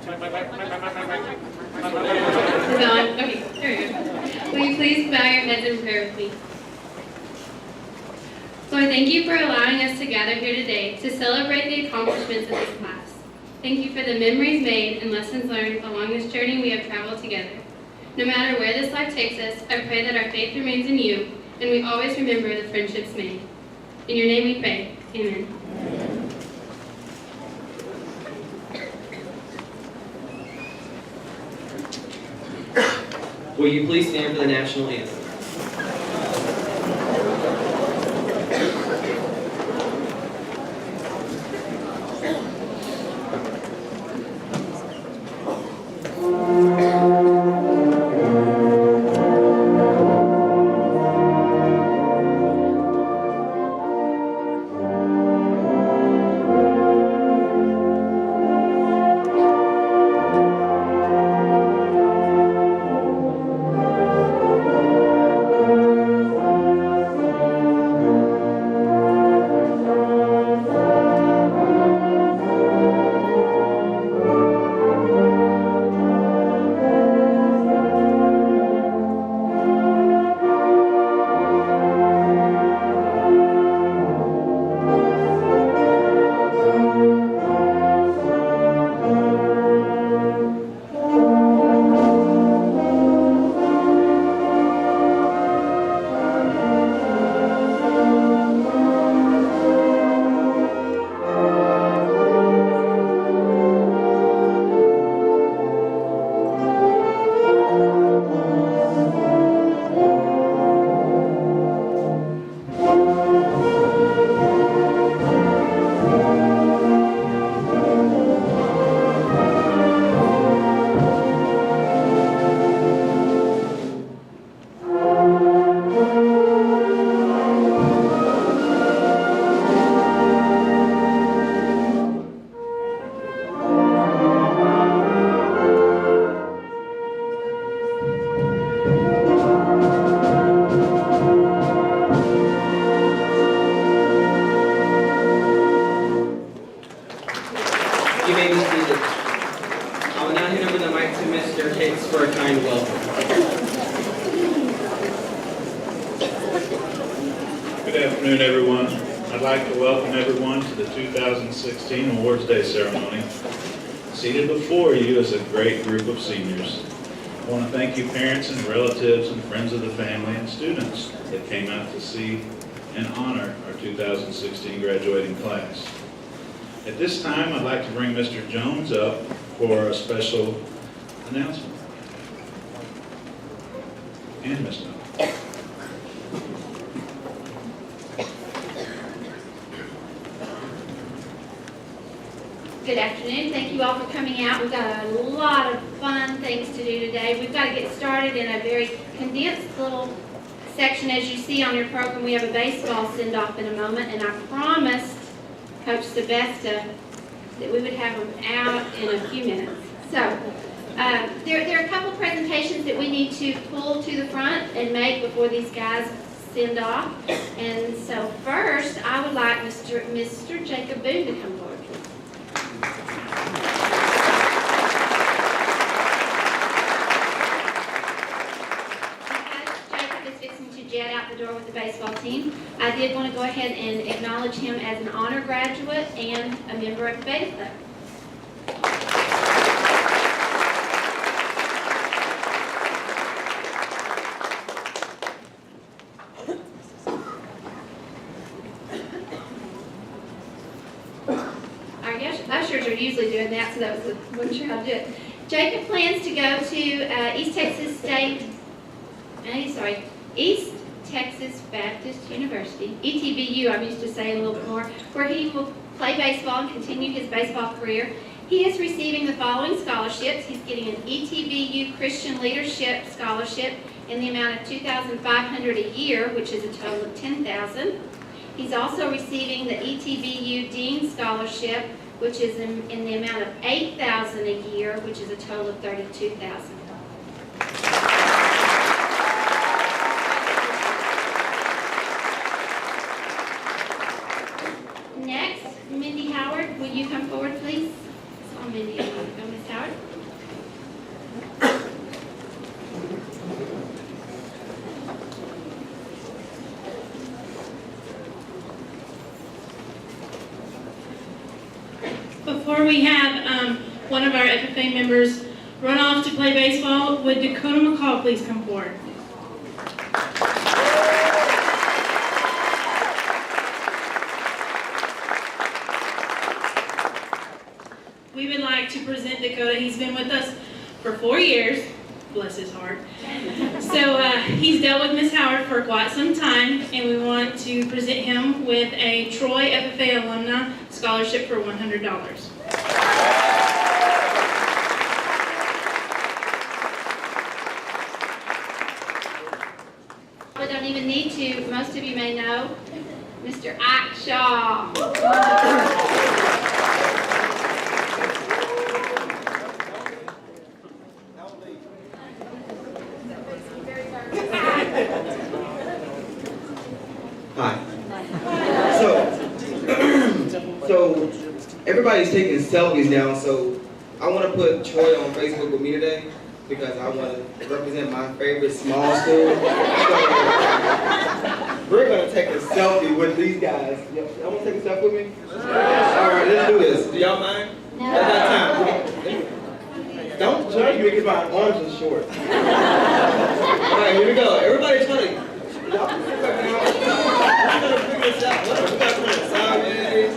Okay, there we go. Will you please bow your heads in prayer with me? Lord, thank you for allowing us to gather here today to celebrate the accomplishments of this class. Thank you for the memories made and lessons learned along this journey we have traveled together. No matter where this life takes us, I pray that our faith remains in you and we always remember the friendships made. In your name we pray. Amen. Will you please stand for the national anthem? You may be seated. I will now hand over the mic to Mr. Hicks for a kind welcome. Good afternoon, everyone. I'd like to welcome everyone to the 2016 Awards Day ceremony. Seated before you is a great group of seniors. I want to thank you parents and relatives and friends of the family and students that came out to see and honor our 2016 graduating class. At this time, I'd like to bring Mr. Jones up for a special announcement. And Ms. Jones. Good afternoon. Thank you all for coming out. We've got a lot of fun things to do today. We've got to get started in a very condensed little section. As you see on your program, we have a baseball send-off in a moment, and I promised Coach Sebesta that we would have him out in a few minutes. So there are a couple presentations that we need to pull to the front and make before these guys send off. And so first, I would like Mr. Jacob Boone to come forward. Jacob is fixing to jet out the door with the baseball team. I did want to go ahead and acknowledge him as an honor graduate and a member of the Beta Club. Ushers are usually doing that, so that was wasn't sure how to do it. Jacob plans to go to East Texas Baptist University, ETBU, I'm used to saying a little bit more, where he will play baseball and continue his baseball career. He is receiving the following scholarships. He's getting an ETBU Christian Leadership Scholarship in the amount of $2,500 a year, which is a total of $10,000. He's also receiving the ETBU Dean Scholarship, which is in the amount of $8,000 a year, which is a total of $32,000. Next, Mindy Howard, will you come forward, please? I saw Mindy. Go, Miss Howard. we have one of our FFA members run off to play baseball, would Dakota McCall please come forward? We would like to present Dakota. He's been with us for 4 years. Bless his heart. So he's dealt with Miss Howard for quite some time, and we want to present him with a Troy FFA Alumni Scholarship for $100. We don't even need to, most of you may know, Mr. Ike Shaw. Hi. So everybody's taking selfies now, so I want to put Troy on Facebook with me today because I want to represent my favorite small school. So we're going to take a selfie with these guys. Y'all want to take a selfie with me? All right, let's do this. Do y'all mind? No. At that time. Don't judge me because my arms are short. All right, here we go. Everybody try to... Y'all can sit back now. We're going to figure this out. We got to turn it sideways.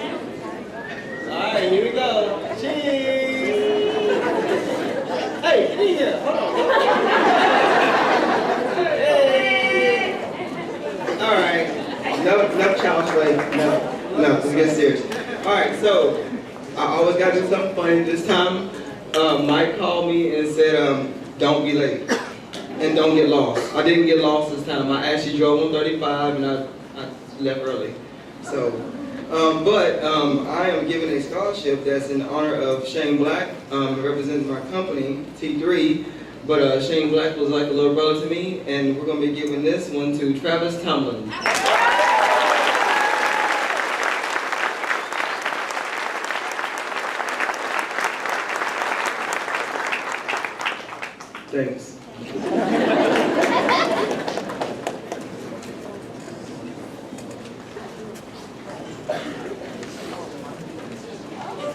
All right, here we go. Cheese. Hey, get in here. Hold on. Hey. All right. No child's play. No, let's get serious. All right, so I always got to do something funny. This time, Mike called me and said, don't be late and don't get lost. I didn't get lost this time. I actually drove on 35 and I left early. So, I am giving a scholarship that's in honor of Shane Black. It represents my company, T3. But Shane Black was like a little brother to me, and we're going to be giving this one to Travis Tomlin. Thanks.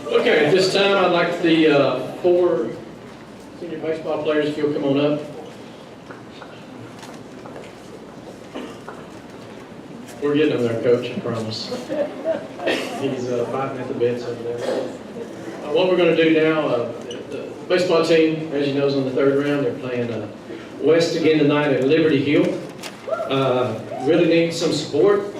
Okay, at this time, I'd like the 4 senior baseball players, if you'll come on up. We're getting him there, Coach, I promise. He's fighting at the bits over there. What we're going to do now, the baseball team, as you know, is on the 3rd round. They're playing West again tonight at Liberty Hill. Really need some support.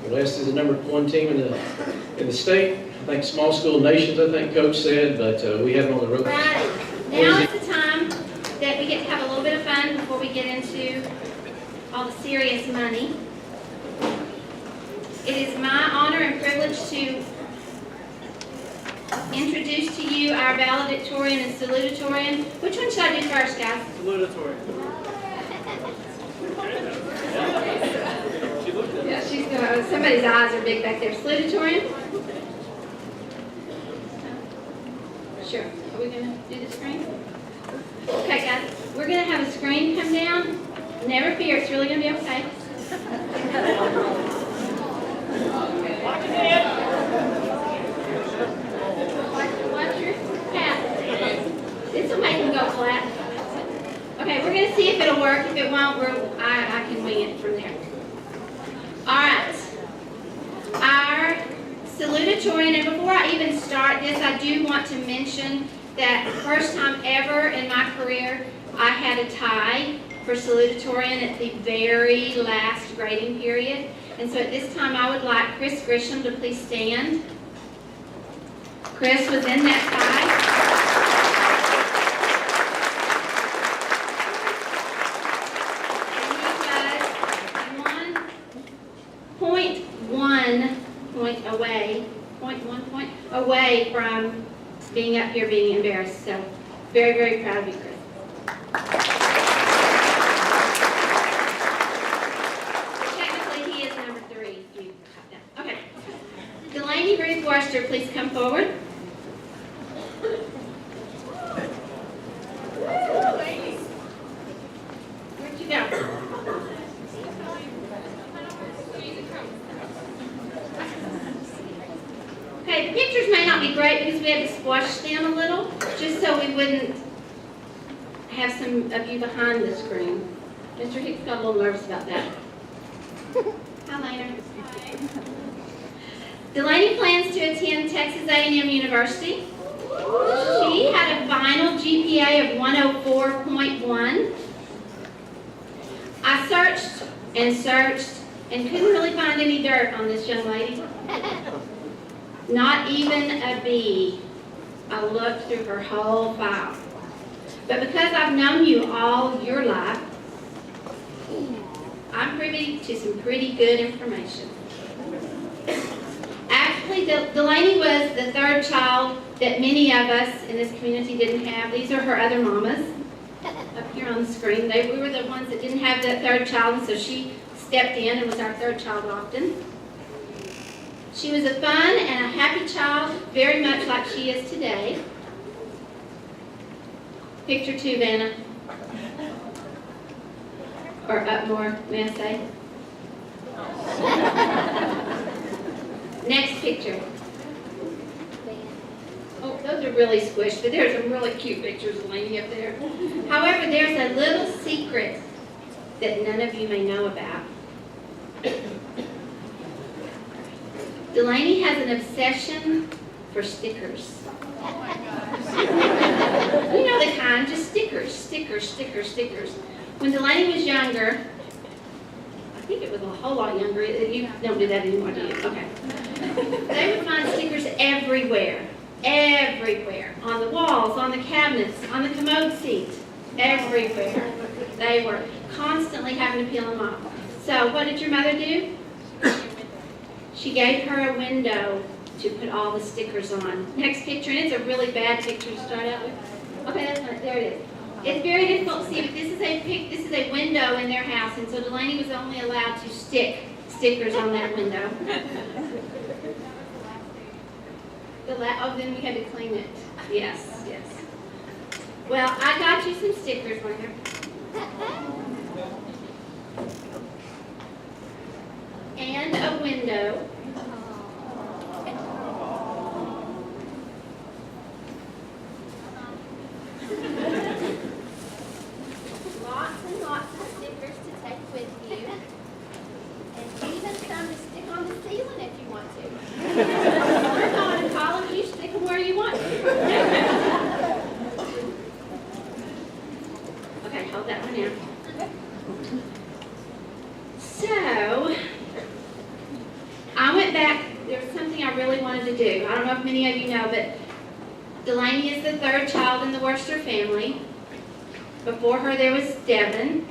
West is the #1 team in the state. I think small school nations, I think Coach said, but we have them on the road. Right. Now is the time that we get to have a little bit of fun before we get into all the serious money. It is my honor and privilege to introduce to you our valedictorian and salutatorian. Which one should I do first, guys? Salutatorian. Yeah, she's going. Somebody's eyes are big back there. Salutatorian. Sure. Are we going to do the screen? Okay, guys. We're going to have a screen come down. Never fear. It's really going to be okay. Watch your hat. This will make them go flat. Okay, we're going to see if it'll work. If it won't, I can wing it from there. All right. Our salutatorian, and before I even start this, I do want to mention that the first time ever in my career, I had a tie for salutatorian at the very last grading period. And so at this time, I would like Chris Grisham to please stand. Chris was in that tie. And he was 0.1 point away from being up here being embarrassed. So very, very proud of you, Chris. Technically, he is #3. You cut that. Okay. Delaney Ruth Worcester, please come forward. Where'd you go? Okay, the pictures may not be great because we had to squash them a little, just so we wouldn't have some of you behind the screen. Mr. Hicks got a little nervous about that. Hi, Lana. Delaney plans to attend Texas A&M University. She had a final GPA of 104.1. I searched and couldn't really find any dirt on this young lady. Not even a B. I looked through her whole file. But because I've known you all your life, I'm privy to some pretty good information. Actually, Delaney was the third child that many of us in this community didn't have. These are her other mamas up here on the screen. We were the ones that didn't have that third child, and so she stepped in and was our third child often. She was a fun and a happy child, very much like she is today. Picture 2, Vanna. Or up more, may I say? Next picture. Oh, those are really squished, but there's some really cute pictures of Lainey up there. However, there's a little secret that none of you may know about. Delaney has an obsession for stickers. You know the kind, just stickers, stickers, stickers, stickers. When Delaney was younger, I think it was a whole lot younger. You don't do that anymore, do you? Okay. They would find stickers everywhere. Everywhere. On the walls, on the cabinets, on the commode seat. Everywhere. They were constantly having to peel them off. So what did your mother do? She gave her a window to put all the stickers on. Next picture, and it's a really bad picture to start out with. Okay, that's fine. There it is. It's very difficult to see, but this is a window in their house, and so Delaney was only allowed to stick stickers on that window. Then we had to clean it. Yes, yes. Well, I got you some stickers, Martha. And a window. Lots and lots of stickers to take with you. And even some to stick on the ceiling if you want to. We're going to college, you stick them where you want to. Okay, hold that one out. So, I went back, there was something I really wanted to do. I don't know if many of you know, but Delaney is the third child in the Worcester family. Before her, there was Devin.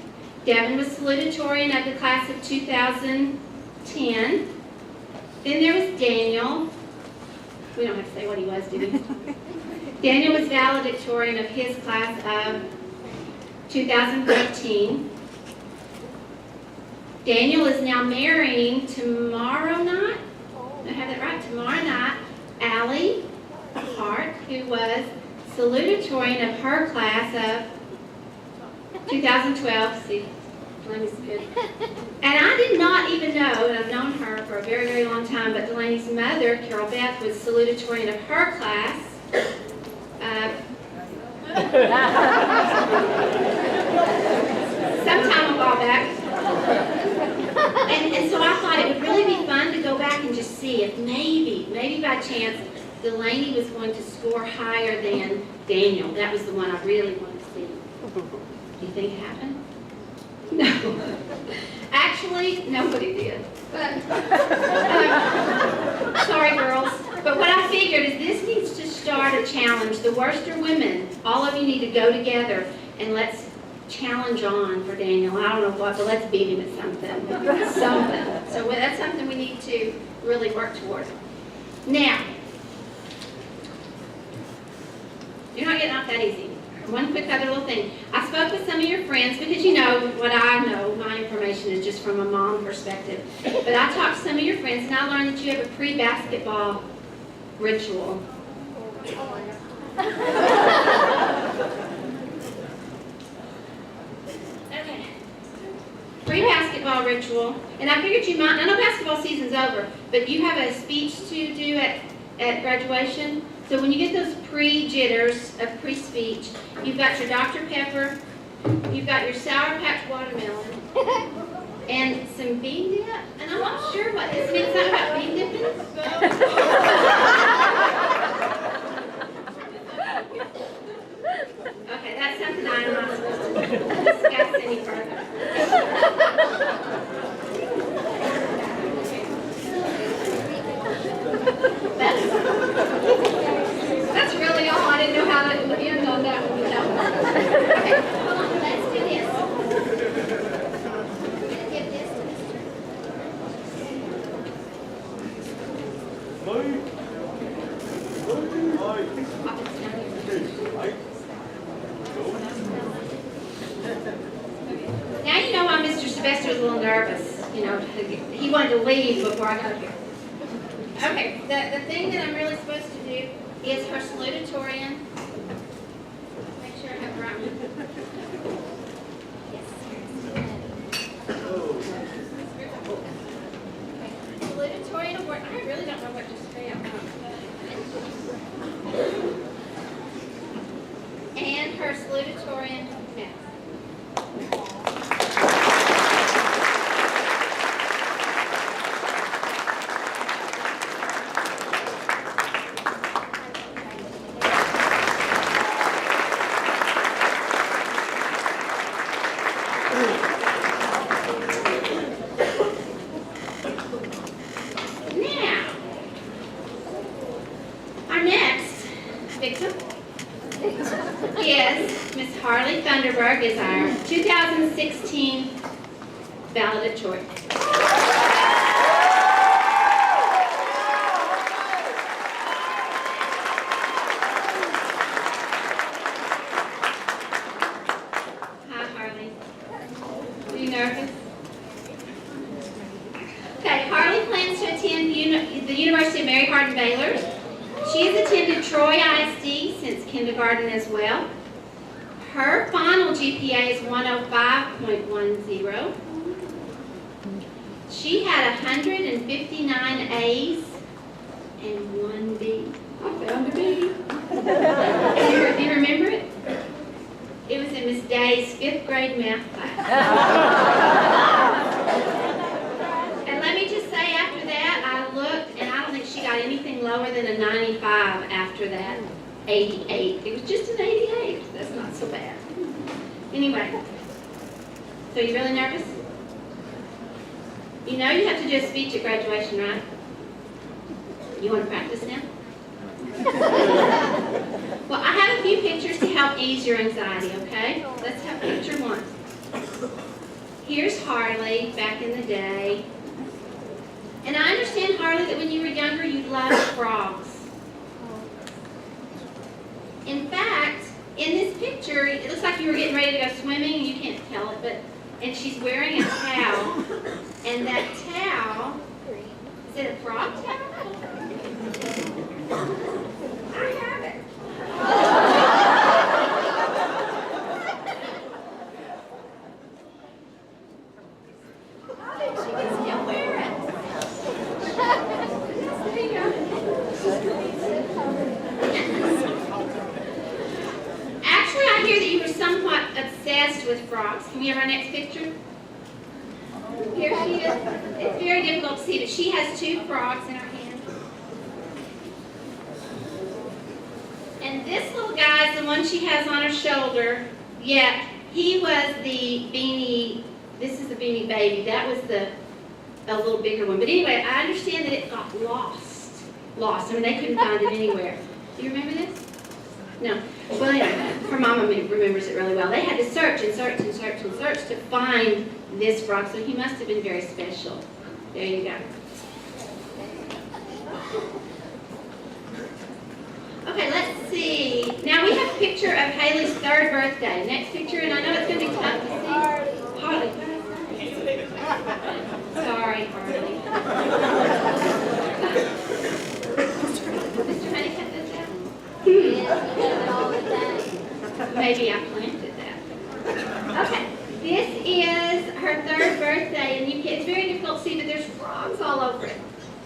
Devin was salutatorian of the class of 2010. Then there was Daniel. We don't have to say what he was, do we? Daniel was valedictorian of his class of 2013. Daniel is now marrying tomorrow night. I have that right, tomorrow night, Allie Hart, who was salutatorian of her class of 2012. See, Delaney's good. And I did not even know, and I've known her for a very, very long time, but Delaney's mother, Carol Beth, was salutatorian of her class. Sometime a while back. And so I thought it would really be fun to go back and just see if maybe by chance, Delaney was going to score higher than Daniel. That was the one I really wanted to see. Do you think it happened? No. Actually, nobody did. But, sorry, girls. But what I figured is this needs to start a challenge. The Worcester women, all of you need to go together and let's challenge on for Daniel. I don't know what, but let's beat him at something. So that's something we need to really work toward. Now, you're not getting off that easy. One quick other little thing. I spoke with some of your friends because you know what I know, my information is just from a mom perspective. But I talked to some of your friends and I learned that you have a pre-basketball ritual. Okay. Pre-basketball ritual. And I figured you might, I know basketball season's over, but you have a speech to do at graduation. So when you get those pre-jitters of pre-speech, you've got your Dr. Pepper, you've got your Sour Patch watermelon, and some bean dip. And I'm not sure what this means. Something about bean dipping? Okay, that's something I'm not supposed to discuss any further. That's really all. I didn't know how to end on that one without. Okay, hold on. Let's do this. I'm gonna give this to Now you know why Mr. Sylvester was a little nervous. You know, he wanted to leave before I got here. Okay, the thing that I'm really supposed to do is her salutatorian. Make sure I have the right one. Yes. Salutatorian award. I really don't know what to say out loud. And her salutatorian next. Our next victim is Miss Harley Thunderberg, is our 2016 valedictorian. Hi, Harley. Are you nervous? Okay, Harley plans to attend the University of Mary Hardin Baylor. She has attended Troy ISD since kindergarten as well. Her final GPA is 105.10. She had 159 A's and 1 B. I found a B. Do you remember it? It was in Miss Day's 5th grade math class. And let me just say, after that, I looked, and I don't think she got anything lower than a 95 after that. 88. It was just an 88. That's not so bad. Anyway, so you really nervous? You know you have to do a speech at graduation, right? You want to practice now? Well, I have a few pictures to help ease your anxiety, okay? Let's have picture 1. Here's Harley back in the day. And I understand, Harley, that when you were younger, you loved frogs. In fact, in this picture, it looks like you were getting ready to go swimming, and you can't tell it, and she's wearing a towel, and that towel, is it a frog towel? I have it. How did she still wear it? There you go. Actually, I hear that you were somewhat obsessed with frogs. Can we have our next picture? Here she is. It's very difficult to see, but she has 2 frogs in her hand. And this little guy is the one she has on her shoulder. Yeah, he was the beanie. This is the Beanie Baby. That was a little bigger one. But anyway, I understand that it got lost. I mean, they couldn't find it anywhere. Do you remember this? No. Well, anyway, her mama remembers it really well. They had to search and search and search and search to find this frog, so he must have been very special. There you go. Okay, let's see. Now we have a picture of Haley's 3rd birthday. Next picture, and I know it's going to be tough to see. Harley. Sorry, Harley. Mr. Honeycutt did that? Maybe I planted that. Okay, this is her 3rd birthday, and it's very difficult to see, but there's frogs all over it.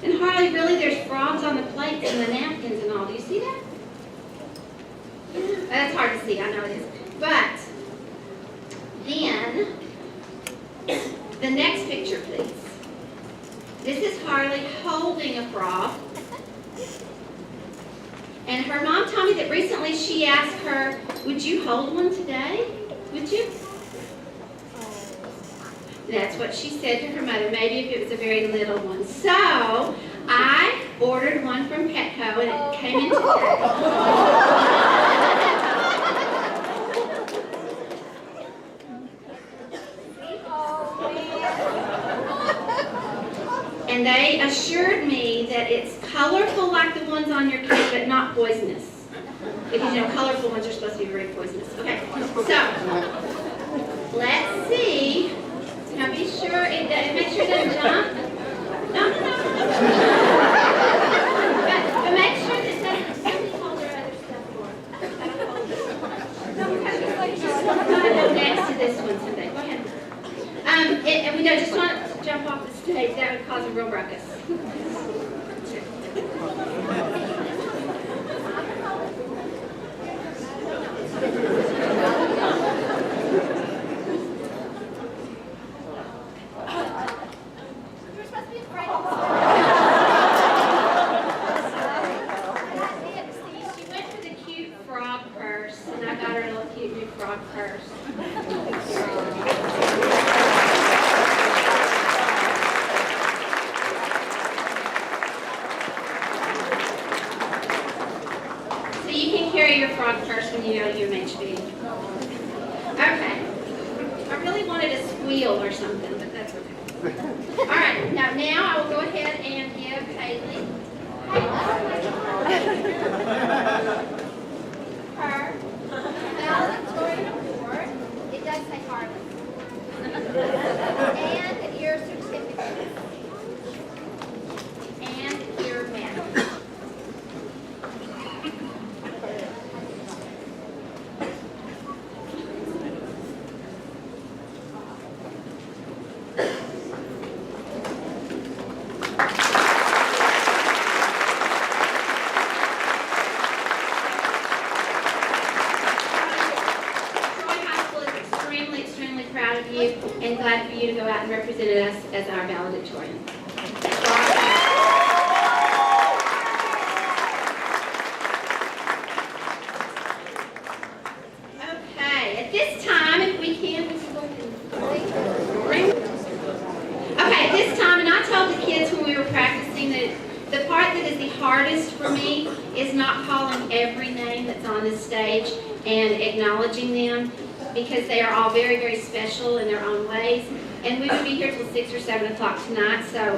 And Harley, really, there's frogs on the plates and the napkins and all. Do you see that? That's hard to see, I know it is. But then, the next picture, please. This is Harley holding a frog. And her mom told me that recently she asked her, would you hold one today? Would you? That's what she said to her mother, maybe if it was a very little one. So, I ordered one from Petco and it came in today. And they assured me that it's colorful like the ones on your cake, but not poisonous. Because you know, colorful ones are supposed to be very poisonous. Okay, so let's see. Now be sure make sure it doesn't jump. No. But make sure that somebody hold their other stuff for it. Just go next to this one someday. Go ahead. And we just want to jump off the stage. That would cause a real ruckus. She went for the cute frog purse, and I got her a little cute new frog purse. So you can carry your frog purse when you go to your HB. Okay. I really wanted a squeal or something, but that's okay. All right, now I will go ahead and give Haley her valedictorian award. It does say Harley. And your certificate. And your medal. And glad for you to go out and represent us as our valedictorian. Okay, at this time, if we can, okay, at this time, and I told the kids when we were practicing that the part that is the hardest for me is not calling every name that's on this stage and acknowledging them, because they are all very, very special in their own ways. And we would be here till 6 or 7 o'clock tonight, so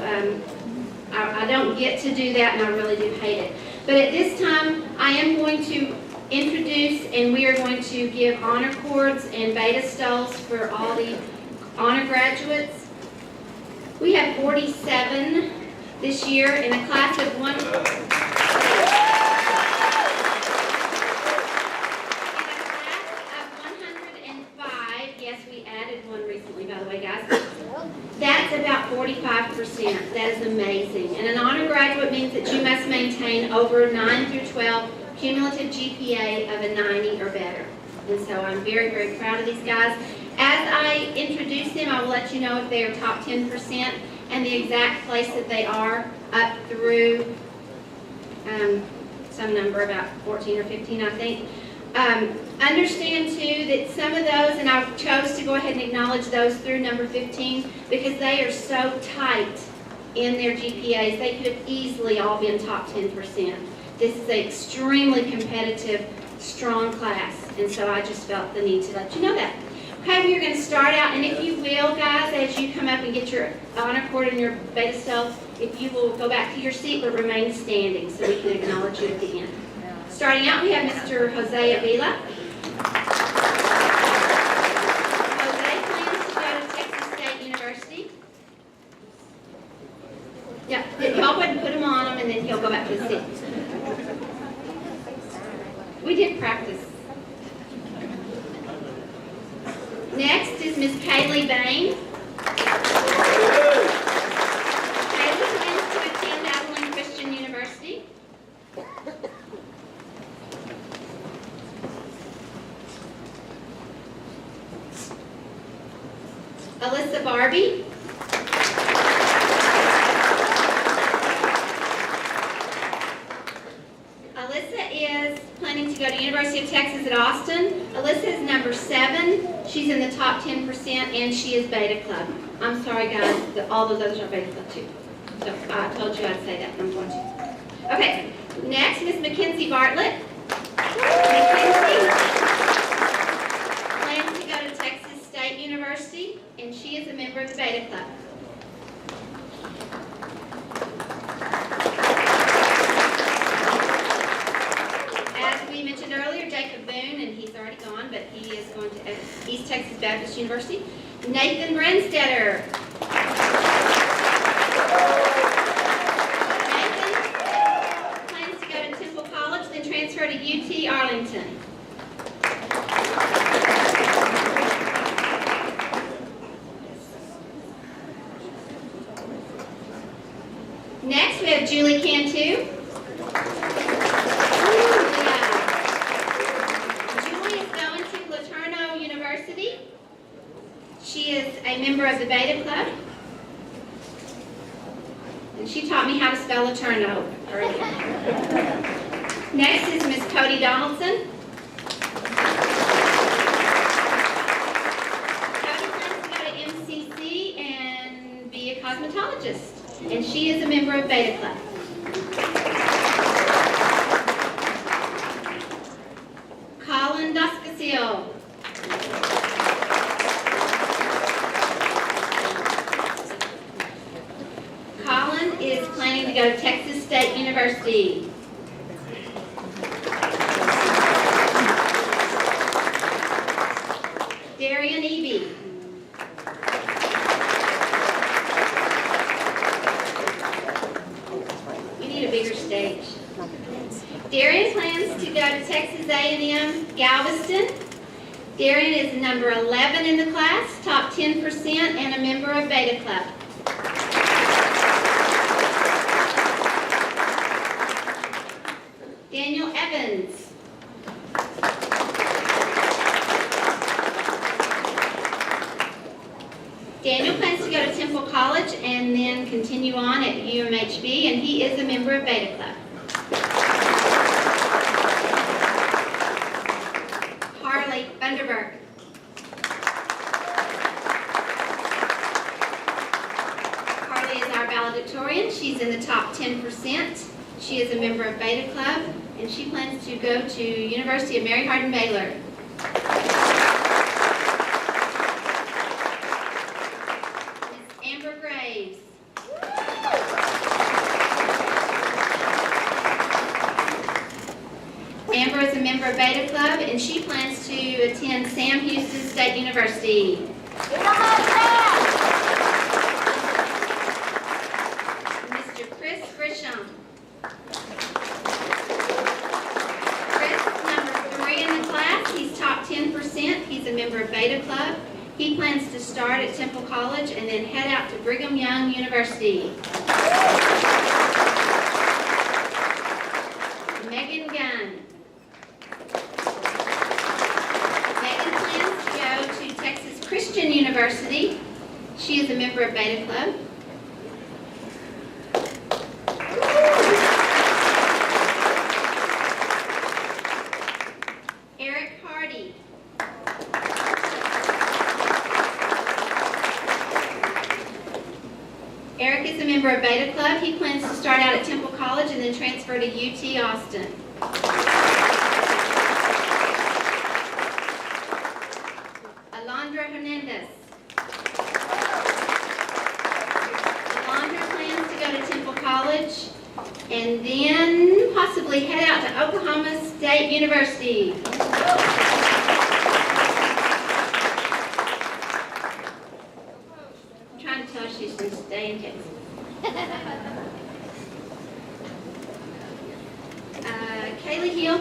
I don't get to do that, and I really do hate it. But at this time, I am going to introduce, and we are going to give honor cords and beta stoles for all the honor graduates. We have 47 this year in a class of one. That's about 45%. That is amazing. And an honor graduate means that you must maintain over 9 through 12 cumulative GPA of a 90 or better. And so I'm very, very proud of these guys. As I introduce them, I will let you know if they are top 10% and the exact place that they are up through some number, about 14 or 15, I think. Understand too that some of those, and I chose to go ahead and acknowledge those through number 15 because they are so tight in their GPAs. They could have easily all been top 10%. This is an extremely competitive, strong class, and so I just felt the need to let you know that. Okay, we are going to start out, and if you will, guys, as you come up and get your honor cord and your beta stole, if you will go back to your seat but remain standing so we can acknowledge you at the end. Starting out, we have Mr. Jose Avila. Jose plans to go to Texas State University. Yeah, y'all go ahead and put him on him, and then he'll go back to his seat. We did practice. Next is Miss Kaylee Bain. Kaylee plans to attend Abilene Christian University. Alyssa Barbie. Alyssa is planning to go to University of Texas at Austin. Alyssa is number 7. She's in the top 10% and she is Beta Club. I'm sorry guys, all those others are Beta Club too. So I told you I'd say that, and I'm going to. Okay, next Miss Mackenzie Bartlett. Mackenzie plans to go to Texas State University and she is a member of the Beta Club. As we mentioned earlier, Jacob Boone, and he's already gone, but he is going to East Texas Baptist University. Nathan Brenstetter. Nathan plans to go to Temple College, then transfer to UT Arlington. Next, we have Julie Cantu. Julie is going to Laterno University. She is a member of the Beta Club. And she taught me how to spell Laterno earlier. Next is Miss Cody Donaldson. Cody plans to go to MCC and be a cosmetologist. And she is a member of Beta Club. Colin Doscasio. Colin is planning to go to Texas State University. Darian Eby. We need a bigger stage. Darian plans to go to Texas A&M Galveston. Darian is number 11 in the class, top 10%, and a member of Beta Club. Daniel Evans. Daniel plans to go to Temple College and then continue on at UMHB, and he is a member of Beta Club. Harley Vanderberg. Harley is our valedictorian. She's in the top 10%. She is a member of Beta Club, and she plans to go to University of Mary Hardin Baylor. Miss Amber Graves. Amber is a member of Beta Club, and she plans to attend Sam Houston State University. Mr. Chris Grisham. Chris is number 3 in the class. He's top 10%. He's a member of Beta Club. He plans to start at Temple College and then head out to Brigham Young University. Megan Gunn. Megan plans to go to Texas Christian University. She is a member of Beta Club. Eric Hardy. Eric is a member of Beta Club. He plans to start out at Temple College and then transfer to UT Austin. Alondra Hernandez. Alondra plans to go to Temple College and then possibly head out to Oklahoma State University. I'm trying to tell her she's going to stay in Texas. Kaylee Hill.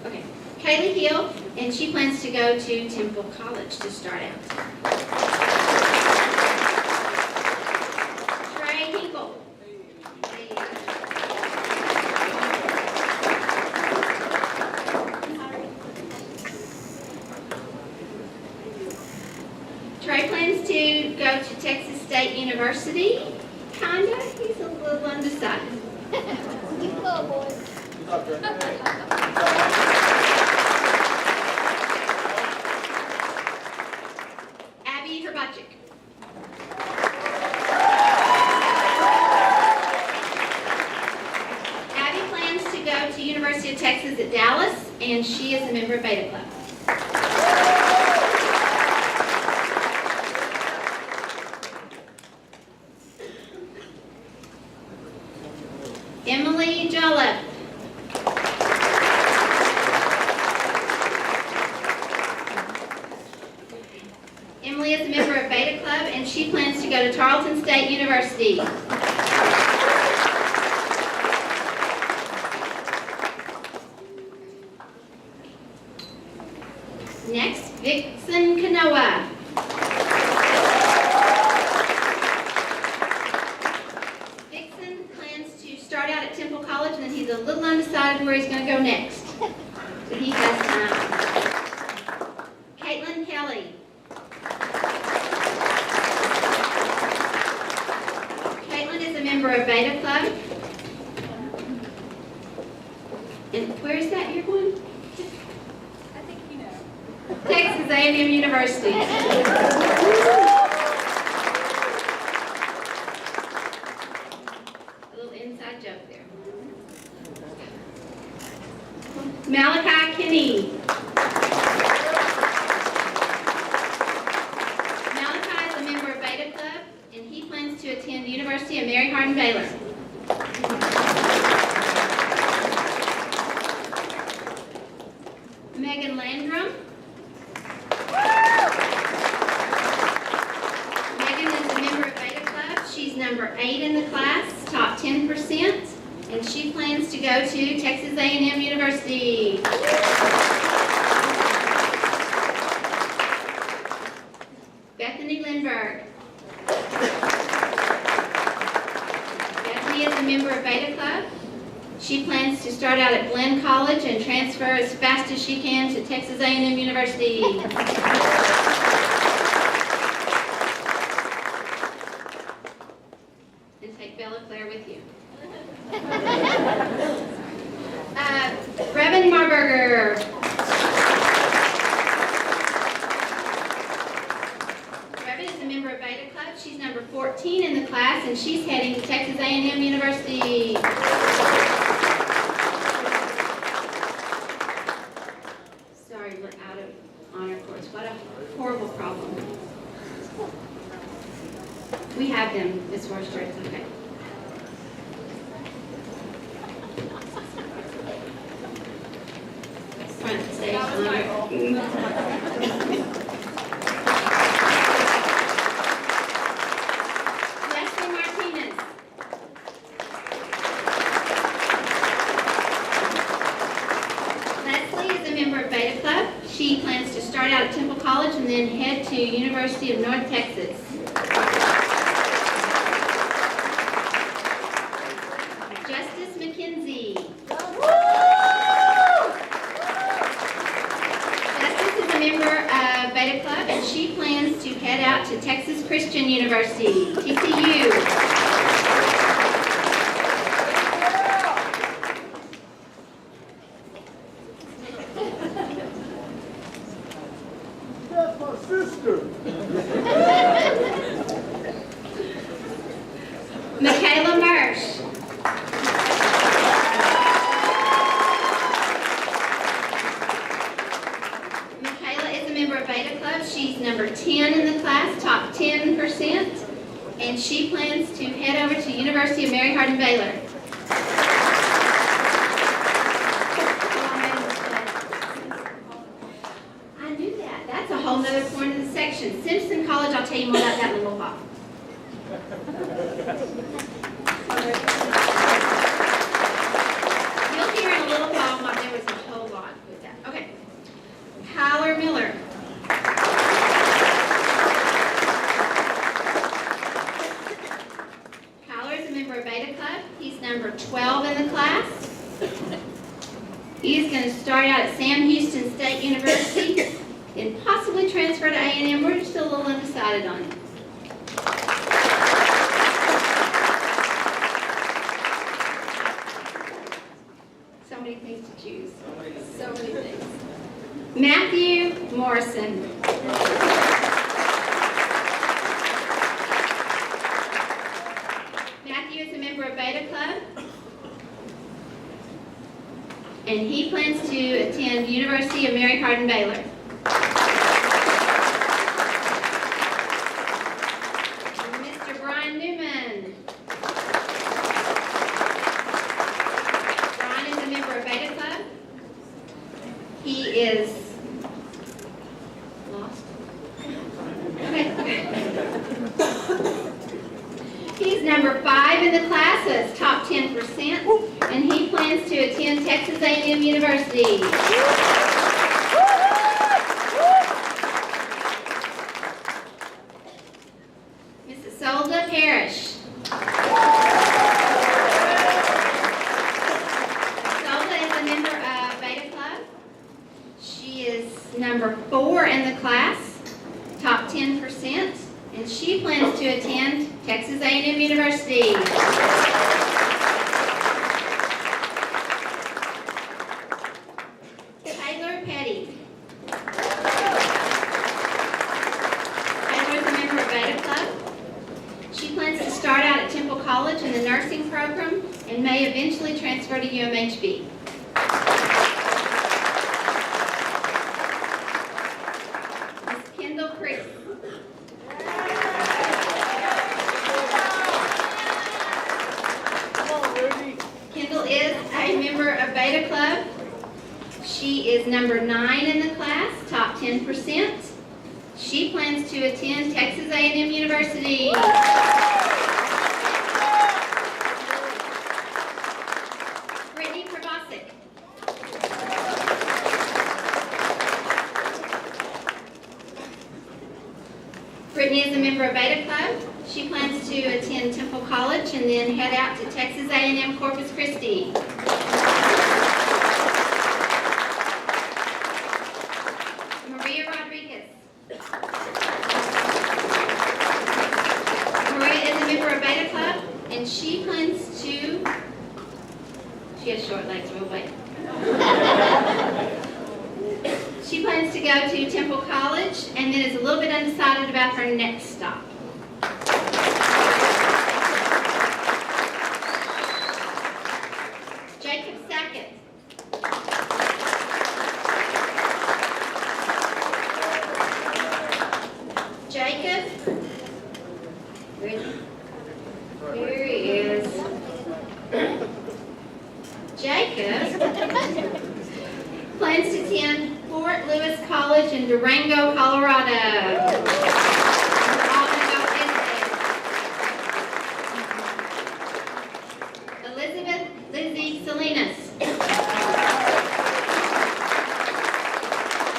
Okay, Kaylee Hill, and she plans to go to Temple College to start out. Trey Hinkle. go to Texas State University. Kinda, he's a little undecided. Abby Herbachick. Abby plans to go to University of Texas at Dallas, and she is a member of Beta Club. Emily Jolliffe. Emily is a member of Beta Club, and she plans to go to Tarleton State University. Next, Vixen Kanoa. Vixen plans to start out at Temple College, and then he's a little undecided where he's going to go next. So he has time. Caitlin Kelly. Caitlin is a member of Beta Club. And where is that you're going? Texas A&M University. A little inside joke there. Malachi Kinney. Malachi is a member of Beta Club, and he plans to attend the University of Mary Hardin Baylor. Megan Landrum. Megan is a member of Beta Club. She's number 8 in the class, top 10%, and she plans to go to Texas A&M University. Bethany Lindbergh. Bethany is a member of Beta Club. She plans to start out at Glenn College and transfer as fast as she can to Texas A&M University. And take Bella Claire with you. Revan Marburger. Revan is a member of Beta Club. She's number 14 in the class, and she's heading to Texas A&M University. Sorry, we're out of honor course. What a horrible problem. We have them, Miss Forrester. It's okay. Front stage honor. Leslie Martinez. Leslie is a member of Beta Club. She plans to start out at Temple College and then head to University of North Texas. Justice McKenzie. Justice is a member of Beta Club, and she plans to head out to Texas Christian University, TCU. That's my sister. Michaela Marsh. Michaela is a member of Beta Club. She's number 10 in the class, top 10%, and she plans to head over to University of Mary Hardin Baylor. I knew that. That's a whole nother point of the section. Simpson College, I'll tell you more about that in a little while. You'll hear in a little while why there was a whole lot with that. Okay. Kyler Miller. Kyler is a member of Beta Club. He's number 12 in the class. He is going to start out at Sam Houston State University and possibly transfer to A&M. We're still a little undecided on it. so many things. Matthew Morrison. Matthew is a member of Beta Club, and he plans to attend University of Mary Hardin Baylor. Mr. Brian Newman. Brian is a member of Beta Club. He is lost. Okay. He's number 5 in the class, so it's top 10%, and he plans to attend Texas A&M University. Mrs. Solda Parrish. Solda is a member of Beta Club. She is number 4 in the class, top 10%, and she plans to attend Texas A&M University. Taylor Petty. Taylor is a member of Beta Club. She plans to start out at Temple College in the nursing program and may eventually transfer to UMHB. Miss Kendall Chris. Kendall is a member of Beta Club. She is number 9 in the class, top 10%. She plans to attend Texas A&M University. Brittany Kravasic. Brittany is a member of Beta Club. She plans to attend Temple College and then head out to Texas A&M Corpus Christi. Maria Rodriguez. Maria is a member of Beta Club, and she plans to, she has short legs, real wait. She plans to go to Temple College and then is a little bit undecided about her next stop. Jacob Sackett. Jacob, here he is. Jacob plans to attend Fort Lewis College in Durango, Colorado. Elizabeth Lizzie Salinas.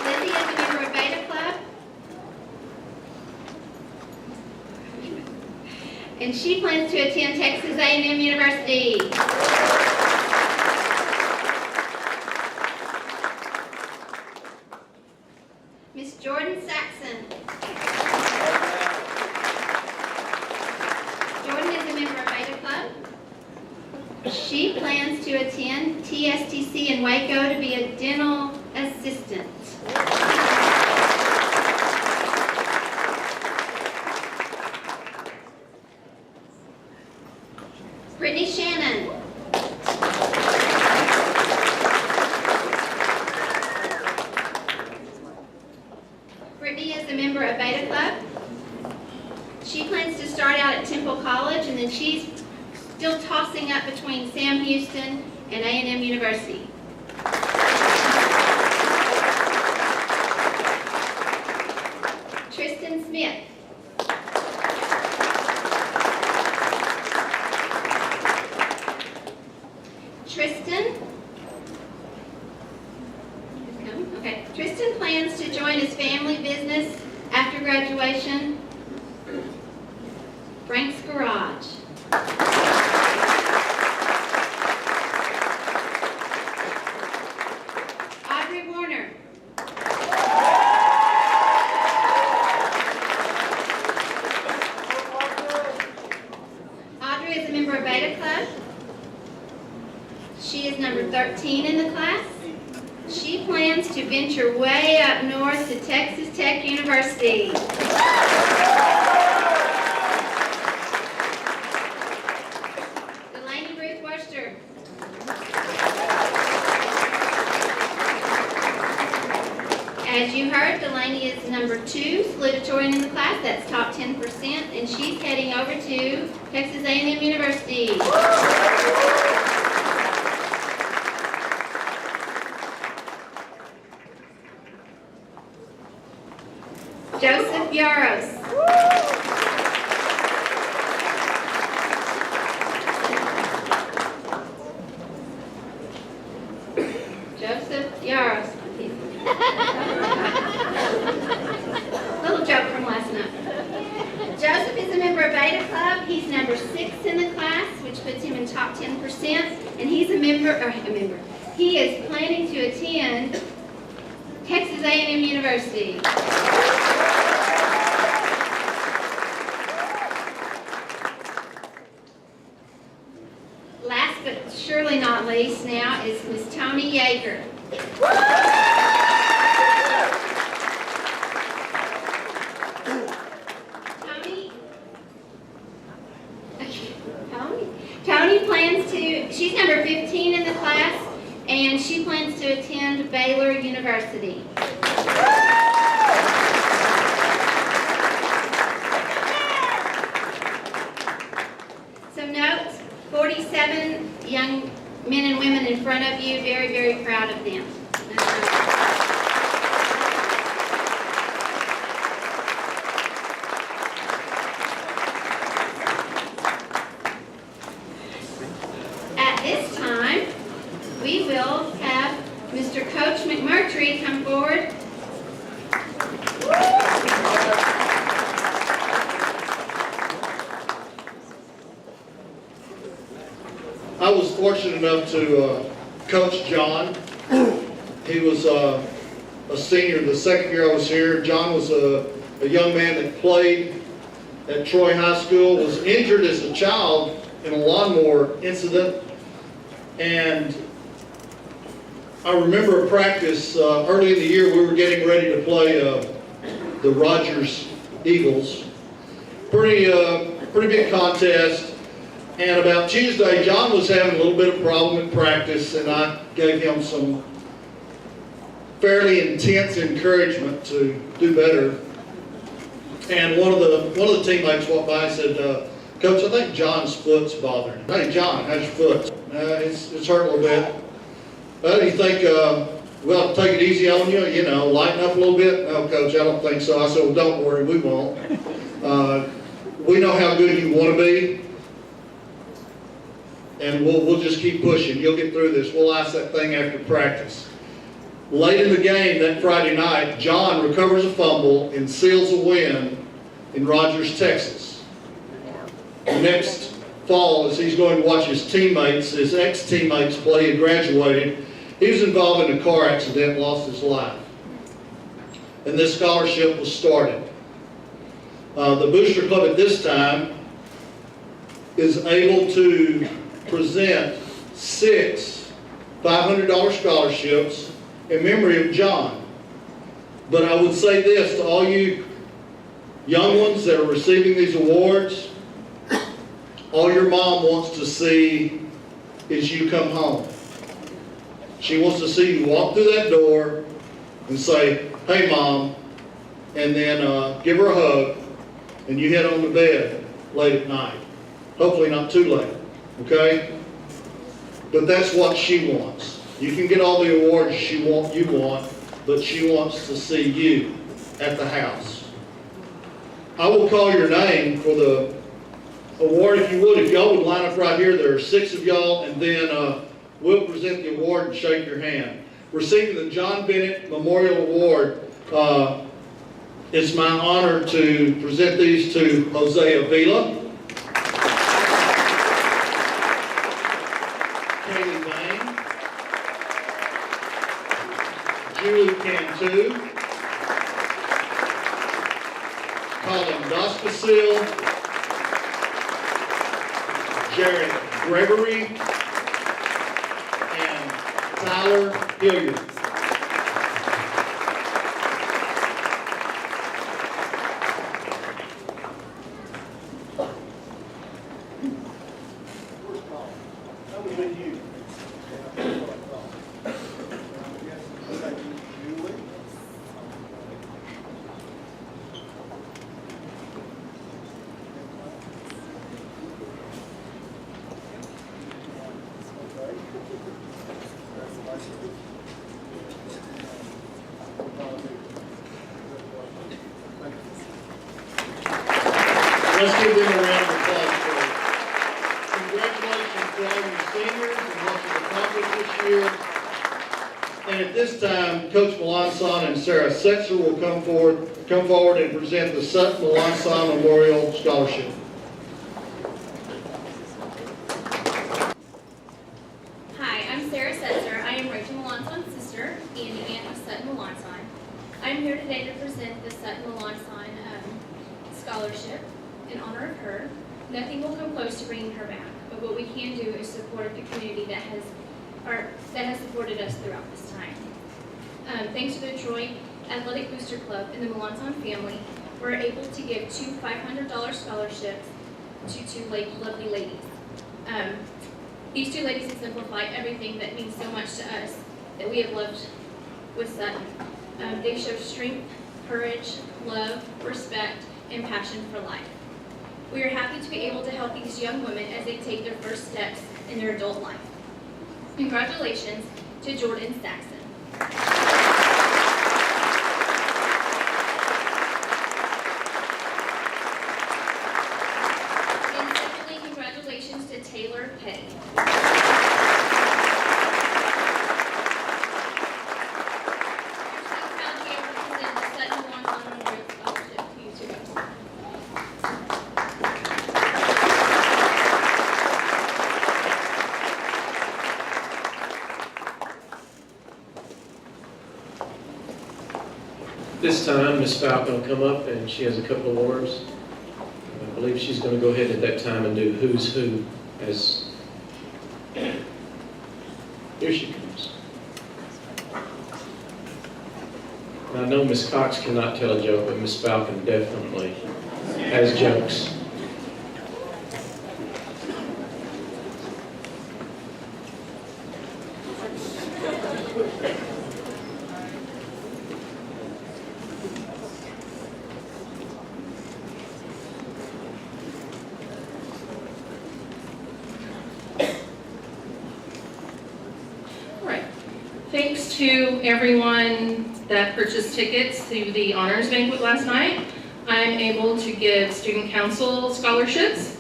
Lizzie is a member of Beta Club, and she plans to attend Texas A&M University. Miss Jordan Saxon. Jordan is a member of Beta Club. She plans to attend TSTC in Waco to be a dental assistant. Brittany Shannon. Brittany is a member of Beta Club. She plans to start out at Temple College, and then she's still tossing up between Sam Houston and A&M University. Tristan Smith. Tristan. Okay. Tristan plans to join his family business after graduation, Frank's Garage. Audrey Warner. Audrey is a member of Beta Club. She is number 13 in the class. She he plans to venture way up north to Texas Tech University. Delaney Ruth Worcester. As you heard, Delaney is number 2 salutatorian in the class. That's top 10%, and she's heading over to Texas A&M University. Joseph Yaros. Joseph Yaros. Little joke from last night. Joseph is a member of Beta Club. He's number 6 in the class, which puts him in top 10%. And he's he is planning to attend Texas A&M University. Last but surely not least now is Miss Toni Yeager. Toni plans to, she's number 15 in the class, and she plans to attend Baylor University. Some notes, 47 young men and women in front of you, very, very proud of them. At this time, we will have Mr. Coach McMurtry come forward. I was fortunate enough to coach John. He was a senior the second year I was here. John was a young man that played at Troy High School, was injured as a child in a lawnmower incident, and I remember a practice early in the year. We were getting ready to play the Rogers Eagles. Pretty big contest. And about Tuesday, John was having a little bit of problem in practice, and I gave him some fairly intense encouragement to do better. And one of the teammates walked by and said, "Coach, I think John's foot's bothering him." "Hey, John, how's your foot?" It's hurt a little bit." "Well, do you think we ought to take it easy on you? You know, lighten up a little bit?" "No, Coach, I don't think so." I said, "Well, don't worry, we won't. We know how good you want to be. And we'll just keep pushing. You'll get through this. We'll ice that thing after practice." Late in the game that Friday night, John recovers a fumble and seals a win in Rogers, Texas. The next fall, as he's going to watch his teammates, his ex-teammates play and graduated, he was involved in a car accident, lost his life. And this scholarship was started. The Booster Club at this time is able to present 6 $500 scholarships in memory of John. But I would say this to all you young ones that are receiving these awards: all your mom wants to see is you come home. She wants to see you walk through that door and say, "Hey, Mom," and then give her a hug, and you head on to bed late at night. Hopefully not too late. Okay? But that's what she wants. You can get all the awards you want, but she wants to see you at the house. I will call your name for the award if you would. If y'all would line up right here, there are 6 of y'all, and then we'll present the award and shake your hand. Receiving the John Bennett Memorial Award, it's my honor to present these to Jose Avila, Julie Cantu, Colin Dospacil, Jared Gregory, and Tyler Hilliard. Let's give them a round of applause, please. Congratulations to all your seniors and what you've accomplished this year. And at this time, Coach Melanson and Sarah Setzer will come forward and present the Sutton Melanson Memorial Scholarship. Hi, I'm Sarah Setzer. I am Rachel Melanson's sister and the aunt of Sutton Melanson. I'm here today to present the Sutton Melanson scholarship in honor of her. Nothing will come close to bringing her back, but what we can do is support the community that has supported us throughout this time. Thanks to the Detroit Athletic Booster Club and the Melanson family, we're able to give 2 $500 scholarships to 2 lovely ladies. These 2 ladies exemplify everything that means so much to us that we have loved with Sutton. They show strength, courage, love, respect, and passion for life. We are happy to be able to help these young women as they take their first steps in their adult life. Congratulations to Jordan Saxon. And secondly, congratulations to Taylor Petty. This time, Ms. Falcon will come up and she has a couple of awards. I believe she's going to go ahead at that time and do who's who as. Here she comes. And I know Ms. Cox cannot tell a joke, but Ms. Falcon definitely has jokes. Thanks to everyone that purchased tickets to the honors banquet last night. I'm able to give student council scholarships,